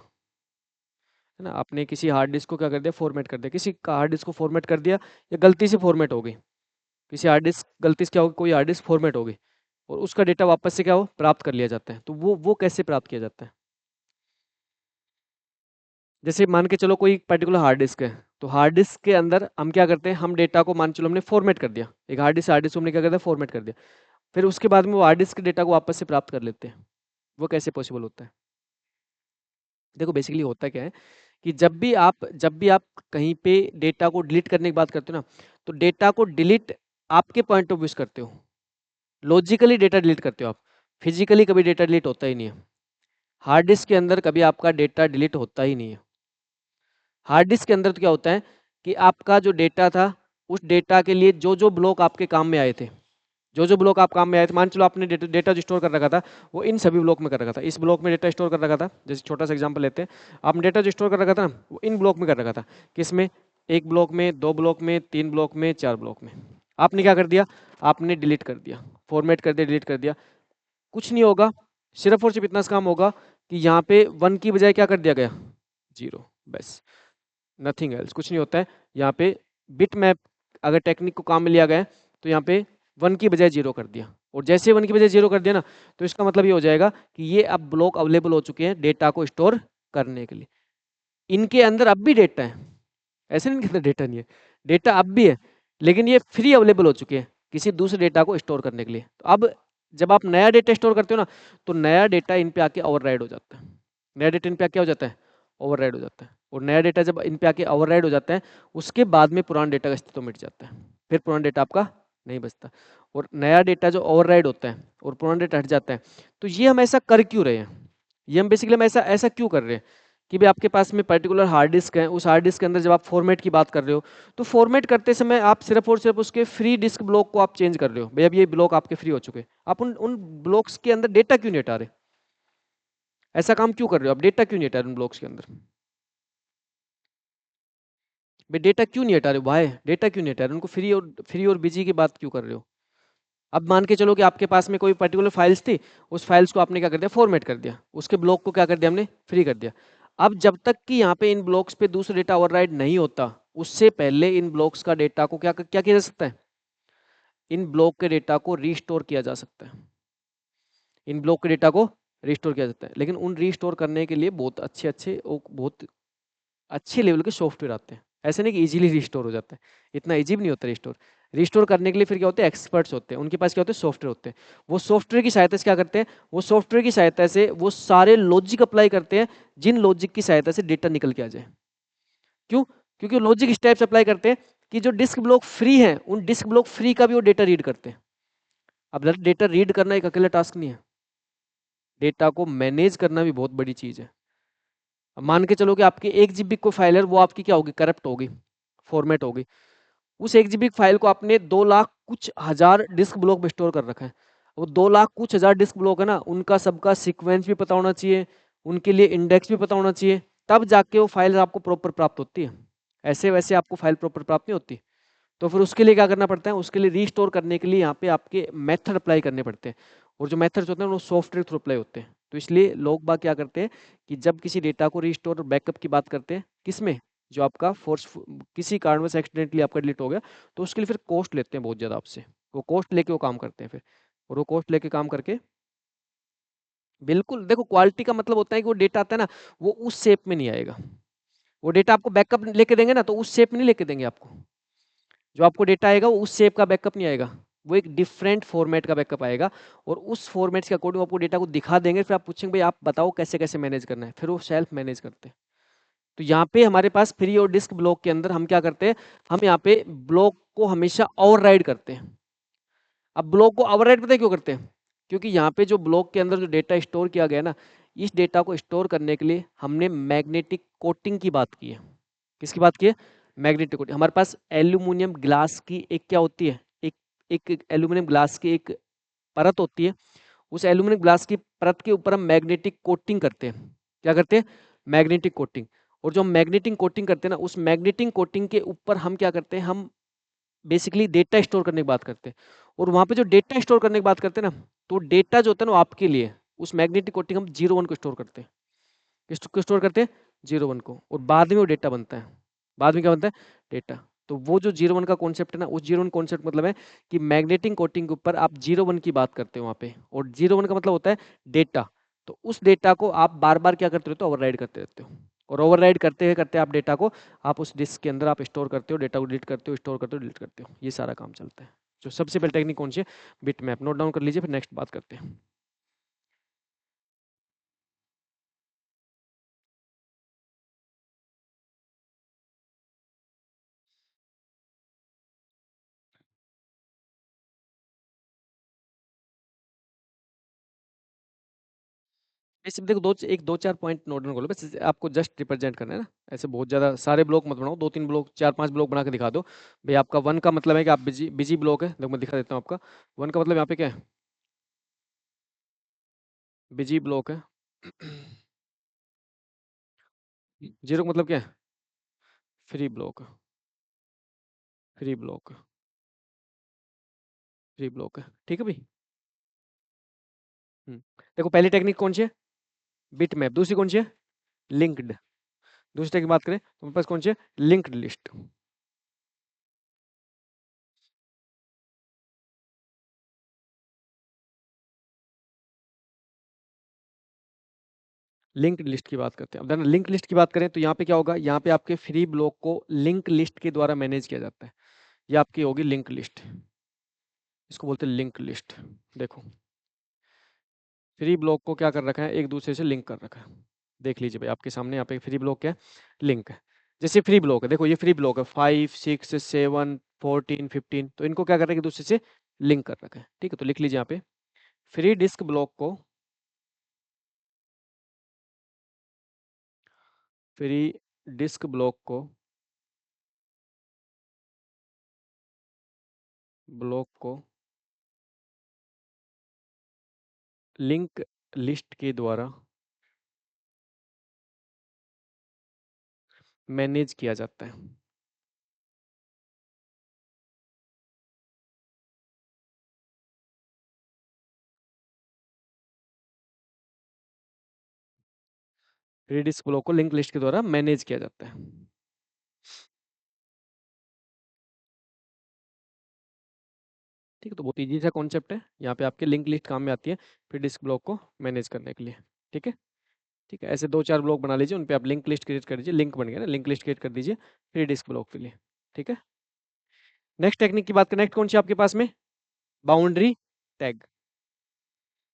है ना। आपने किसी हार्ड डिस्क को क्या कर दिया, फॉर्मेट कर दिया, किसी का हार्ड डिस्क को फॉर्मेट कर दिया, या गलती से फॉर्मेट हो गई, किसी हार्ड डिस्क गलती से क्या होगी, कोई हार्ड डिस्क फॉर्मेट हो गई और उसका डेटा वापस से क्या हो, प्राप्त कर लिया जाता है। तो वो कैसे प्राप्त किया जाता है? जैसे मान के चलो कोई पर्टिकुलर हार्ड डिस्क है, तो हार्ड डिस्क के अंदर हम क्या करते हैं, हम डेटा को मान चलो हमने फॉर्मेट कर दिया, एक हार्ड डिस्क को हमने क्या कर दिया, फॉर्मेट कर दिया। फिर उसके बाद में वो हार्ड डिस्क के डेटा को वापस से प्राप्त कर लेते हैं। वो कैसे पॉसिबल होता है? देखो, बेसिकली होता क्या है कि जब भी आप कहीं पे डेटा को डिलीट करने की बात करते हो ना, तो डेटा को डिलीट आपके पॉइंट ऑफ व्यू से करते हो, लॉजिकली डेटा डिलीट करते हो आप। फिजिकली कभी डेटा डिलीट होता ही नहीं है। हार्ड डिस्क के अंदर कभी आपका डेटा डिलीट होता ही नहीं है। हार्ड डिस्क के अंदर तो क्या होता है कि आपका जो डेटा था, उस डेटा के लिए जो जो ब्लॉक आपके काम में आए थे, जो जो ब्लॉक आप काम में आए थे, मान चलो आपने डेटा जो स्टोर कर रखा था, वो इन सभी ब्लॉक में कर रखा था। इस ब्लॉक में डेटा स्टोर कर रखा था, जैसे छोटा सा एग्जांपल लेते हैं, आपने डेटा जो स्टोर कर रखा था ना, वो इन ब्लॉक में कर रखा था। किसमें? एक ब्लॉक में, दो ब्लॉक में, तीन ब्लॉक में, चार ब्लॉक में। आपने क्या कर दिया, आपने डिलीट कर दिया, फॉर्मेट कर दिया, डिलीट कर दिया। कुछ नहीं होगा, सिर्फ और सिर्फ इतना सा काम होगा कि यहाँ पे 1 की बजाय क्या कर दिया गया, 0। बस, नथिंग एल्स, कुछ नहीं होता है यहाँ पे। बिट मैप अगर टेक्निक को काम में लिया गया है, तो यहाँ पे 1 की बजाय 0 कर दिया। और जैसे 1 की बजाय 0 कर दिया ना, तो इसका मतलब ये हो जाएगा कि ये अब ब्लॉक अवेलेबल हो चुके हैं डेटा को स्टोर करने के लिए। इनके अंदर अब भी डेटा है, ऐसे नहीं इनके अंदर डेटा नहीं है, डेटा अब भी है, लेकिन ये फ्री अवेलेबल हो चुके हैं किसी दूसरे डेटा को स्टोर करने के लिए। तो अब जब आप नया डेटा स्टोर करते हो ना, तो नया डेटा इन पे आके ओवरराइड हो जाता है। नया डेटा इन पे आके क्या हो जाता है? ओवरराइड हो जाता है। और नया डेटा जब इन पे आके ओवरराइड हो जाता है, उसके बाद में पुराना डेटा का अस्तित्व मिट जाता है, फिर पुराना डेटा आपका नहीं बचता। और नया डेटा जो ओवरराइड होता है और पुराना डेटा हट जाता है, तो ये हम ऐसा कर क्यों रहे हैं? ये हम बेसिकली हम ऐसा ऐसा क्यों कर रहे हैं कि भाई आपके पास में पर्टिकुलर हार्ड डिस्क है, उस हार्ड डिस्क के अंदर जब आप फॉर्मेट की बात कर रहे हो, तो फॉर्मेट करते समय आप सिर्फ और सिर्फ उसके फ्री डिस्क ब्लॉक को आप चेंज कर रहे हो। भाई अब ये ब्लॉक आपके फ्री हो चुके हैं, आप उन उन ब्लॉक्स के अंदर डेटा क्यों नहीं हटा रहे? ऐसा काम क्यों कर रहे हो आप? डेटा क्यों नहीं हटा रहे उन ब्लॉक्स के अंदर? भाई डेटा क्यों नहीं हटा रहे? वाई डेटा क्यों नहीं हटा रहे? उनको फ्री और बिजी की बात क्यों कर रहे हो? अब मान के चलो कि आपके पास में कोई पर्टिकुलर फाइल्स थी, उस फाइल्स को आपने क्या कर दिया? फॉर्मेट कर दिया, उसके ब्लॉक को क्या कर दिया हमने? फ्री कर दिया। अब जब तक कि यहाँ पे इन ब्लॉक्स पे दूसरा डेटा ओवरराइड नहीं होता, उससे पहले इन ब्लॉक्स का डेटा को क्या क्या किया जा सकता है? इन ब्लॉक के डेटा को रीस्टोर किया जा सकता है। इन ब्लॉक के डेटा को रिस्टोर किया जाता है, लेकिन उन रीस्टोर करने के लिए बहुत अच्छे अच्छे और बहुत अच्छे लेवल के सॉफ्टवेयर आते हैं। ऐसे नहीं कि इजीली रिस्टोर हो जाता है, इतना इजी भी नहीं होता रिस्टोर। रिस्टोर करने के लिए फिर क्या होते हैं? एक्सपर्ट्स होते हैं, उनके पास क्या होते हैं? सॉफ्टवेयर होते हैं। वो सॉफ्टवेयर की सहायता से क्या करते हैं? वो सॉफ्टवेयर की सहायता से वो सारे लॉजिक अप्लाई करते हैं, जिन लॉजिक की सहायता से डेटा निकल के आ जाए। क्यों? क्योंकि लॉजिक इस टाइप से अप्लाई करते हैं कि जो डिस्क ब्लॉक फ्री है, उन डिस्क ब्लॉक फ्री का भी वो डेटा रीड करते हैं। अब डेटा रीड करना एक अकेला टास्क नहीं है, डेटा को मैनेज करना भी बहुत बड़ी चीज है। अब मान के चलो कि आपकी 1 GB को फाइल है, वो आपकी क्या होगी? करप्ट होगी, फॉर्मेट होगी। उस 1 GB फाइल को आपने 2 लाख कुछ हजार डिस्क ब्लॉक में स्टोर कर रखा है। वो 2 लाख कुछ हजार डिस्क ब्लॉक है ना, उनका सबका सीक्वेंस भी पता होना चाहिए, उनके लिए इंडेक्स भी पता होना चाहिए, तब जाके वो फाइल आपको प्रॉपर प्राप्त होती है। ऐसे वैसे आपको फाइल प्रॉपर प्राप्त नहीं होती। तो फिर उसके लिए क्या करना पड़ता है? उसके लिए रीस्टोर करने के लिए यहाँ पे आपके मेथड अप्लाई करने पड़ते हैं, और जो मेथड्स होते हैं वो सॉफ्टवेयर थ्रू अप्लाई होते हैं। तो इसलिए लोग बाग क्या करते हैं कि जब किसी डेटा को रीस्टोर और बैकअप की बात करते हैं, किसमें? जो आपका फोर्स किसी कारणवश एक्सीडेंटली आपका डिलीट हो गया, तो उसके लिए फिर कॉस्ट लेते हैं बहुत ज़्यादा आपसे। वो कॉस्ट लेके वो काम करते हैं फिर, और वो कॉस्ट लेके काम करके बिल्कुल देखो, क्वालिटी का मतलब होता है कि वो डेटा आता है ना, वो उस शेप में नहीं आएगा। वो डेटा आपको बैकअप लेके देंगे ना, तो उस शेप में नहीं लेके देंगे आपको। जो आपको डेटा आएगा वो उस शेप का बैकअप नहीं आएगा, वो एक डिफरेंट फॉर्मेट का बैकअप आएगा, और उस फॉर्मेट के अकॉर्डिंग आपको डेटा को दिखा देंगे। फिर आप पूछेंगे भाई आप बताओ कैसे कैसे मैनेज करना है, फिर वो सेल्फ मैनेज करते हैं। तो यहाँ पे हमारे पास फ्री और डिस्क ब्लॉक के अंदर हम क्या करते हैं? हम यहाँ पे ब्लॉक को हमेशा ओवरराइड करते हैं। अब ब्लॉक को ओवरराइड पता है क्यों करते हैं? क्योंकि यहाँ पे जो ब्लॉक के अंदर जो डेटा स्टोर किया गया ना, इस डेटा को स्टोर करने के लिए हमने मैग्नेटिक कोटिंग की बात की है। किसकी बात की है? Magnetic coating. हमारे पास एल्यूमिनियम ग्लास की एक क्या होती है? एक एक एल्यूमिनियम ग्लास की एक परत होती है। उस एल्यूमिनियम ग्लास की परत के ऊपर हम मैग्नेटिक कोटिंग करते हैं। क्या करते हैं? Magnetic coating. और जो हम मैग्नेटिक कोटिंग करते हैं ना, उस मैग्नेटिक कोटिंग के ऊपर हम क्या करते हैं? हम बेसिकली डेटा स्टोर करने की बात करते हैं। और वहाँ पे जो डेटा स्टोर करने की बात करते हैं ना, तो डेटा जो होता है ना वो आपके लिए, उस मैग्नेटिक कोटिंग हम 01 को स्टोर करते हैं। किसको स्टोर करते हैं? 01 को। और बाद में वो डेटा बनता है। बाद में क्या बनता है? डेटा। तो वो जो 01 का कॉन्सेप्ट है ना, उस 01 कॉन्सेप्ट मतलब है कि मैग्नेटिक कोटिंग के ऊपर आप 01 की बात करते हो वहाँ पे, और 01 का मतलब होता है डेटा। तो उस डेटा को आप बार बार क्या करते रहते हो? ओवरराइड करते रहते हो। और ओवरराइड करते करते आप डेटा को आप उस डिस्क के अंदर आप स्टोर करते हो, डेटा को डिलीट करते हो, स्टोर करते हो, डिलीट करते हो। ये सारा काम चलता है। जो सबसे पहले टेक्निक कौन सी है? Bit map. नोट डाउन कर लीजिए, फिर नेक्स्ट बात करते हैं। ऐसे देखो एक दो चार पॉइंट नोट डाउन कर लो बस, ऐसे आपको जस्ट रिप्रेजेंट करना है ना। ऐसे बहुत ज्यादा सारे ब्लॉक मत बनाओ, 2-3 ब्लॉक, 4-5 ब्लॉक बना के दिखा दो। भाई आपका 1 का मतलब है कि आप बिजी बिजी ब्लॉक है, देखो मैं दिखा देता हूँ आपका। 1 का मतलब यहाँ पे क्या है? बिजी ब्लॉक है। 0 का मतलब क्या है? Free block. Free block. Free block है, ठीक है भाई। देखो पहली टेक्निक कौन सी है? Bit map. दूसरी कौन सी है? लिंक्ड। दूसरी टेक्निक बात करें तो मेरे पास कौन सी है? Linked list. लिंक्ड लिस्ट की बात करते हैं। अब लिंक लिस्ट की बात करें तो यहाँ पे क्या होगा, यहाँ पे आपके फ्री ब्लॉक को लिंक लिस्ट के द्वारा मैनेज किया जाता है। ये आपकी होगी लिंक लिस्ट, इसको बोलते हैं लिंक लिस्ट। देखो फ्री ब्लॉक को क्या कर रखा है, एक दूसरे से लिंक कर रखा है। देख लीजिए भाई आपके सामने यहाँ पे फ्री ब्लॉक क्या है, लिंक है। जैसे फ्री ब्लॉक है, देखो ये फ्री ब्लॉक है 5 6 7 14 15, तो इनको क्या कर रहे हैं, एक दूसरे से लिंक कर रखा है। ठीक है, तो लिख लीजिए यहाँ पे फ्री डिस्क ब्लॉक को, फ्री डिस्क ब्लॉक को लिंक लिस्ट के द्वारा मैनेज किया जाता है। फ्री डिस्क ब्लॉक को लिंक लिस्ट के द्वारा मैनेज किया जाता है। ठीक है, तो बहुत ईजी सा कॉन्सेप्ट है। यहाँ पे आपके लिंक लिस्ट काम में आती है फ्री डिस्क ब्लॉक को मैनेज करने के लिए। ठीक है, ठीक है, ऐसे 2-4 ब्लॉक बना लीजिए, उन पे आप लिंक लिस्ट क्रिएट कर दीजिए, लिंक बन गया ना, लिंक लिस्ट क्रिएट कर दीजिए फ्री डिस्क ब्लॉक के लिए। ठीक है, नेक्स्ट टेक्निक की बात करें, नेक्स्ट कौन सी आपके पास में, बाउंड्री टैग।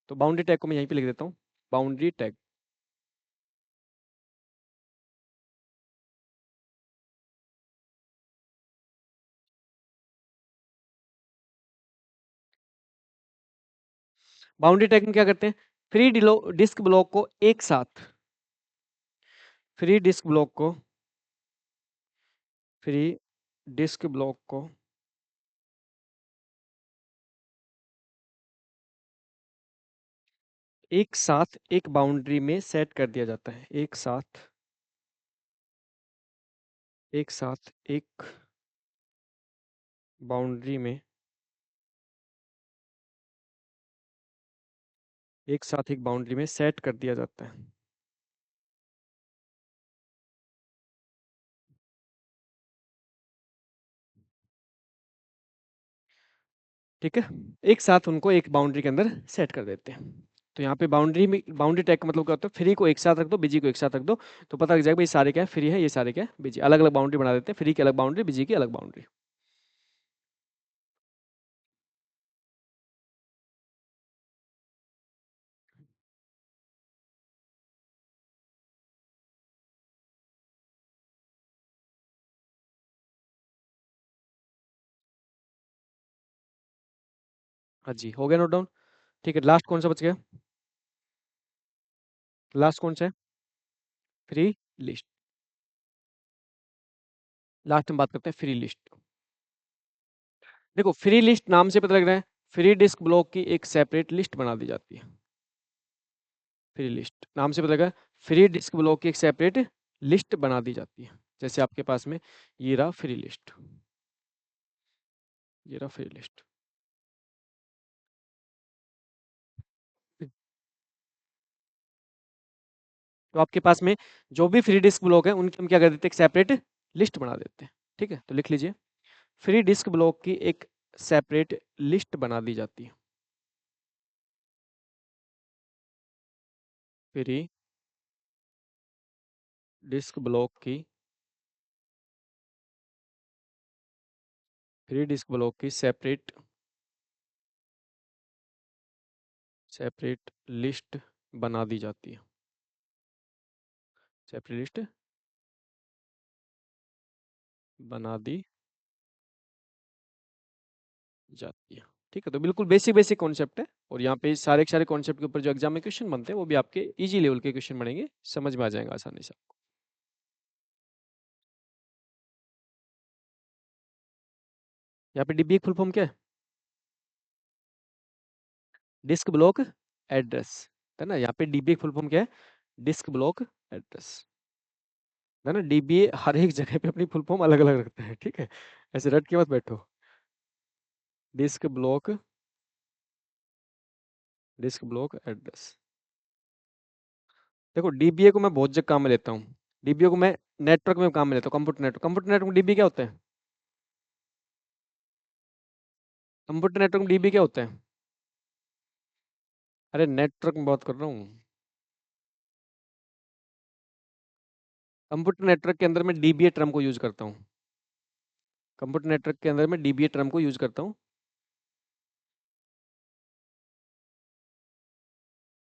तो बाउंड्री टैग को मैं यहीं पे लिख देता हूँ, बाउंड्री टैग। बाउंड्री टैग में क्या करते हैं, फ्री डिस्क ब्लॉक को एक साथ, फ्री डिस्क ब्लॉक को, फ्री डिस्क ब्लॉक को एक साथ एक बाउंड्री में सेट कर दिया जाता है। एक साथ एक बाउंड्री में, एक साथ एक बाउंड्री में सेट कर दिया जाता है। ठीक है, एक साथ उनको एक बाउंड्री के अंदर सेट कर देते हैं। तो यहाँ पे बाउंड्री में, बाउंड्री टैग का मतलब क्या होता है, फ्री को एक साथ रख दो, बिजी को एक साथ रख दो, तो पता लग जाएगा भाई सारे क्या है, फ्री है, ये सारे क्या है, बिजी। अलग अलग बाउंड्री बना देते हैं, फ्री की अलग बाउंड्री, बिजी की अलग बाउंड्री। हाँ जी, हो गया नोट डाउन। ठीक है, लास्ट कौन सा बच गया, लास्ट कौन सा है, फ्री लिस्ट। लास्ट हम बात करते हैं फ्री लिस्ट। देखो फ्री लिस्ट नाम से पता लग रहा है, फ्री डिस्क ब्लॉक की एक सेपरेट लिस्ट बना दी जाती है। फ्री लिस्ट नाम से पता लगा, फ्री डिस्क ब्लॉक की एक सेपरेट लिस्ट बना दी जाती है। जैसे आपके पास में ये रहा फ्री लिस्ट, ये रहा फ्री लिस्ट। तो आपके पास में जो भी फ्री डिस्क ब्लॉक है उनकी हम क्या कर देते हैं, एक सेपरेट लिस्ट बना देते हैं। ठीक है, तो लिख लीजिए फ्री डिस्क ब्लॉक की एक सेपरेट लिस्ट बना दी जाती है। फ्री डिस्क ब्लॉक की, फ्री डिस्क ब्लॉक की सेपरेट, सेपरेट लिस्ट बना दी जाती है। सेपरेट लिस्ट बना दी जाती है। ठीक है, तो बिल्कुल बेसिक बेसिक कॉन्सेप्ट है, और यहाँ पे सारे के सारे कॉन्सेप्ट के ऊपर जो एग्जाम में क्वेश्चन बनते हैं वो भी आपके इजी लेवल के क्वेश्चन बनेंगे, समझ में आ जाएगा आसानी से आपको। यहाँ पे डीबी फुल फॉर्म क्या है, डिस्क ब्लॉक एड्रेस, है ना। यहाँ पे डीबी फुल फॉर्म क्या है, डिस्क ब्लॉक एड्रेस, है ना। डीबीए हर एक जगह पे अपनी फुल फॉर्म अलग अलग रखता है। ठीक है, ऐसे रट के मत बैठो। Disk block, disk block address. देखो डीबीए को मैं बहुत जगह काम में लेता हूँ, डीबीए को मैं नेटवर्क में काम में लेता हूँ, कंप्यूटर नेटवर्क में डीबी क्या होता है, कंप्यूटर नेटवर्क में डीबी क्या होता है, अरे नेटवर्क में बात कर रहा हूँ। कंप्यूटर नेटवर्क के अंदर मैं डीबीए टर्म को यूज करता हूँ। कंप्यूटर नेटवर्क के अंदर मैं डीबीए टर्म को यूज करता हूँ।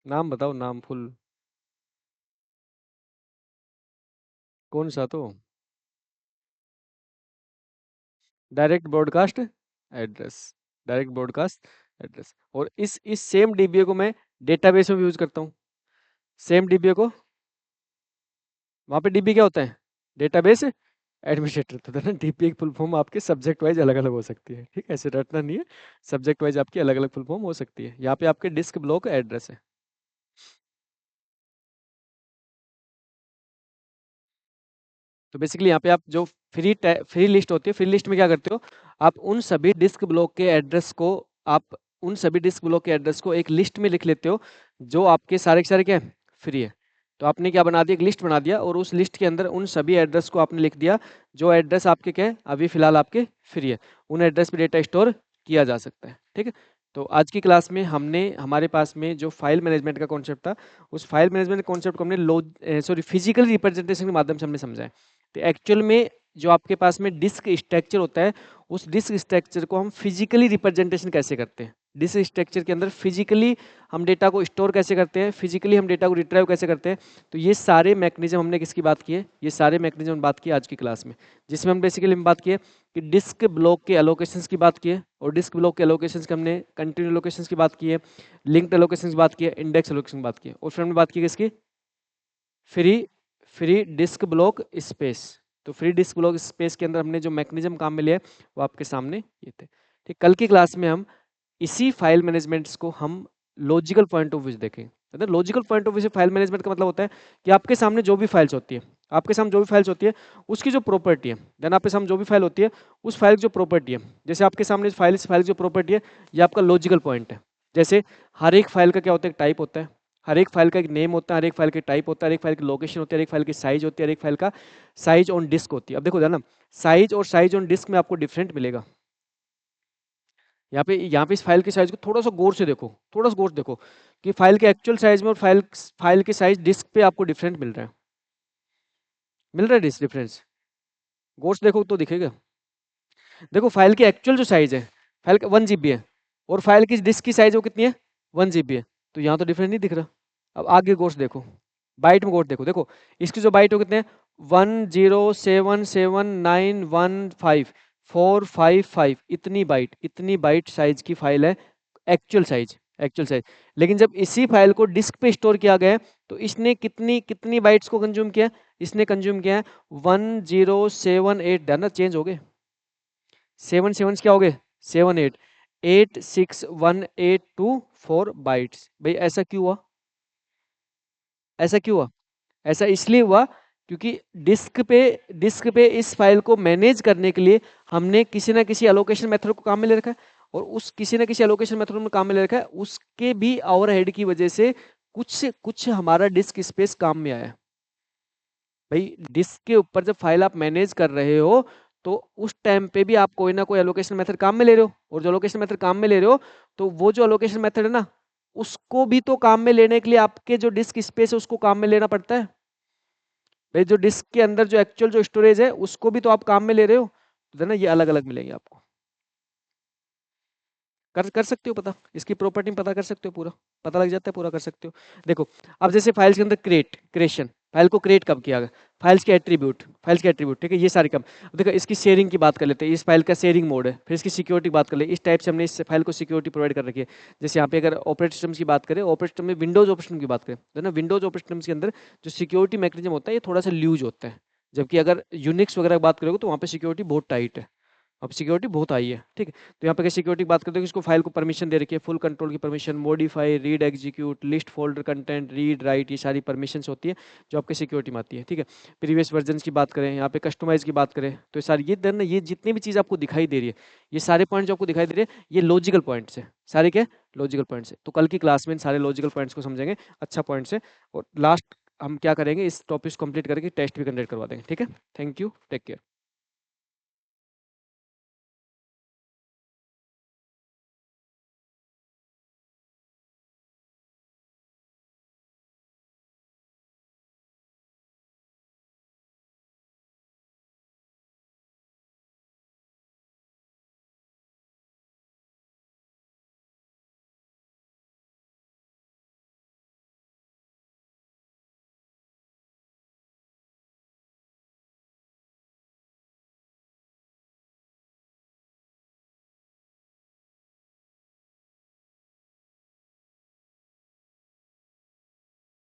नाम बताओ, नाम फुल। कौन सा तो? Direct broadcast address. Direct broadcast address. और इस सेम डीबीए को मैं डेटाबेस में भी यूज करता हूँ। सेम डीबीए को, वहाँ पे डीबी क्या होता है? Database administrator. तो है ना, डीबीए की फुल फॉर्म आपके सब्जेक्ट वाइज अलग अलग हो सकती है, ठीक है, ऐसे रटना नहीं है। सब्जेक्ट वाइज आपकी अलग अलग फुल फॉर्म हो सकती है। यहाँ पे आपके डिस्क ब्लॉक एड्रेस है। तो बेसिकली यहाँ पे आप जो फ्री लिस्ट होती है, फ्री लिस्ट में क्या करते हो, आप उन सभी डिस्क ब्लॉक के एड्रेस को, आप उन सभी डिस्क ब्लॉक के एड्रेस को एक लिस्ट में लिख लेते हो, जो आपके सारे के सारे क्या है, फ्री है। तो आपने क्या बना दिया, एक लिस्ट बना दिया, और उस लिस्ट के अंदर उन सभी एड्रेस को आपने लिख दिया जो एड्रेस आपके क्या है, अभी फिलहाल आपके फ्री है। उन एड्रेस पे डेटा स्टोर किया जा सकता है, ठीक है। तो आज की क्लास में हमने, हमारे पास में जो फाइल मैनेजमेंट का कॉन्सेप्ट था, उस फाइल मैनेजमेंट कॉन्सेप्ट को हमने फिजिकल रिप्रेजेंटेशन के माध्यम से हमने समझा है। तो एक्चुअल में जो आपके पास में डिस्क स्ट्रक्चर होता है, उस डिस्क स्ट्रक्चर को हम फिजिकली रिप्रेजेंटेशन कैसे करते हैं, डिस्क स्ट्रक्चर के अंदर फिजिकली हम डेटा को स्टोर कैसे करते हैं, फिजिकली हम डेटा को रिट्राइव कैसे करते हैं। तो ये सारे मैकेनिज्म हमने किसकी बात की है, ये सारे मैकेनिज्म बात की आज की क्लास में, जिसमें हम बेसिकली हम बात की है कि डिस्क ब्लॉक के एलोकेशंस की बात की है, और डिस्क ब्लॉक के एलोकेशंस के हमने कंटिन्यू एलोकेशंस की बात की है, लिंक्ड एलोकेशंस की बात की है, इंडेक्स एलोकेशन की बात की है, और फिर हमने बात की किसकी, free free disk block space. तो फ्री डिस्क ब्लॉक स्पेस के अंदर हमने जो मैकेनिज्म काम में लिया है, वो आपके सामने ये थे, ठीक। कल की क्लास में हम इसी फाइल मैनेजमेंट्स को हम लॉजिकल पॉइंट ऑफ व्यू से देखें। मतलब लॉजिकल पॉइंट ऑफ व्यू से फाइल मैनेजमेंट का मतलब होता है कि आपके सामने जो भी फाइल्स होती है, आपके सामने जो भी फाइल्स होती है, उसकी जो प्रॉपर्टी है, देन आपके सामने जो भी फाइल होती है, उस फाइल की जो प्रॉपर्टी है, जैसे आपके सामने फाइल फाइल की जो प्रॉपर्टी है, ये आपका लॉजिकल पॉइंट है। जैसे हर एक फाइल का क्या होता है, टाइप होता है, हर एक फाइल का एक नेम होता है, हर एक फाइल की टाइप होता है, हर एक फाइल की लोकेशन होती है, हर एक फाइल की साइज होती है, हर एक फाइल का साइज ऑन डिस्क होती है। अब देखो ना, साइज और साइज ऑन डिस्क में आपको डिफरेंट मिलेगा। यहाँ पे इस फाइल की साइज को थोड़ा सा गौर से देखो, थोड़ा सा गौर से देखो कि फाइल के एक्चुअल साइज में और फाइल की साइज डिस्क पे आपको डिफरेंट मिल रहा है, मिल रहा है डिफरेंस। गौर से देखो तो दिखेगा। देखो फाइल की एक्चुअल जो साइज है, फाइल का 1 GB है, और फाइल की डिस्क की साइज वो कितनी है, 1 GB है। तो यहाँ तो डिफरेंस नहीं दिख रहा। अब आगे गौर से देखो, बाइट में गौर से देखो, देखो इसकी जो बाइट हो कितने हैं, 1077915 455, इतनी बाइट साइज की फाइल है, एक्चुअल साइज, एक्चुअल साइज। लेकिन जब इसी फाइल को डिस्क पे स्टोर किया गया है, तो इसने कितनी कितनी बाइट्स को कंज्यूम किया है, इसने कंज्यूम किया है 1078, ध्यान ना चेंज हो गए, 7 7 क्या हो गए, 7 8, 86182 4 बाइट्स। भाई ऐसा क्यों हुआ, ऐसा क्यों हुआ, ऐसा इसलिए हुआ क्योंकि डिस्क पे इस फाइल को मैनेज करने के लिए हमने किसी ना किसी एलोकेशन मेथड को काम में ले रखा है, और उस किसी ना किसी एलोकेशन मेथड में काम में ले रखा है, उसके भी ओवरहेड की वजह से कुछ कुछ हमारा डिस्क स्पेस काम में आया है। भाई डिस्क के ऊपर जब फाइल आप मैनेज कर रहे हो, तो उस टाइम पे भी आप कोई ना कोई एलोकेशन मेथड काम में ले रहे हो, और जो एलोकेशन मेथड काम में ले रहे हो, तो वो जो एलोकेशन मेथड है ना, उसको भी तो काम में लेने के लिए आपके जो डिस्क स्पेस है उसको काम में लेना पड़ता है। भाई जो डिस्क के अंदर जो एक्चुअल जो स्टोरेज है, उसको भी तो आप काम में ले रहे हो, तो है ना, ये अलग अलग मिलेंगे आपको। कर कर सकते हो पता, इसकी प्रॉपर्टी में पता कर सकते हो, पूरा पता लग जाता है, पूरा कर सकते हो। देखो अब जैसे फाइल्स के अंदर क्रिएशन, फाइल को क्रिएट कब किया गया, फाइल्स के एट्रीब्यूट, ठीक है, ये सारे कम। देखो इसकी शेयरिंग की बात कर लेते हैं, इस फाइल का शेयरिंग मोड है, फिर इसकी सिक्योरिटी की बात कर ले, इस टाइप से हमने इस फाइल को सिक्योरिटी प्रोवाइड कर रखी है। जैसे यहाँ पे अगर ऑपरेटिंग सिस्टम की बात करें, ऑपरेटिंग सिस्टम में विंडोज ऑपरेटिंग की बात करें, तो ना विंडोज ऑपरेटिंग के अंदर जो सिक्योरिटी मैकेनिज्म होता है, ये थोड़ा सा लूज होता है, जबकि अगर यूनिक्स वगैरह की बात करोगे तो वहाँ पे सिक्योरिटी बहुत टाइट है, अब सिक्योरिटी बहुत हाई है, ठीक है। तो यहाँ पे सिक्योरिटी की बात करते हैं, इसको फाइल को परमिशन दे रखी है, फुल कंट्रोल की permission, modify, read, execute, list, folder content, read, right, ये सारी परमिशंस होती है जो आपके सिक्योरिटी में आती है, ठीक है। प्रीवियस वर्जन की बात करें, यहाँ पे कस्टमाइज की बात करें, तो सारी ये देन ये जितनी भी चीज़ आपको दिखाई दे रही है, ये सारे पॉइंट जो आपको दिखाई दे रहे हैं, ये लॉजिकल पॉइंट्स है, सारे क्या लॉजिकल पॉइंट्स है। तो कल की क्लास में इन सारे लॉजिकल पॉइंट्स को समझेंगे, अच्छा पॉइंट्स है। और लास्ट हम क्या करेंगे, इस टॉपिक कंप्लीट करके टेस्ट भी कंडक्ट करवा देंगे, ठीक है। Thank you, take care.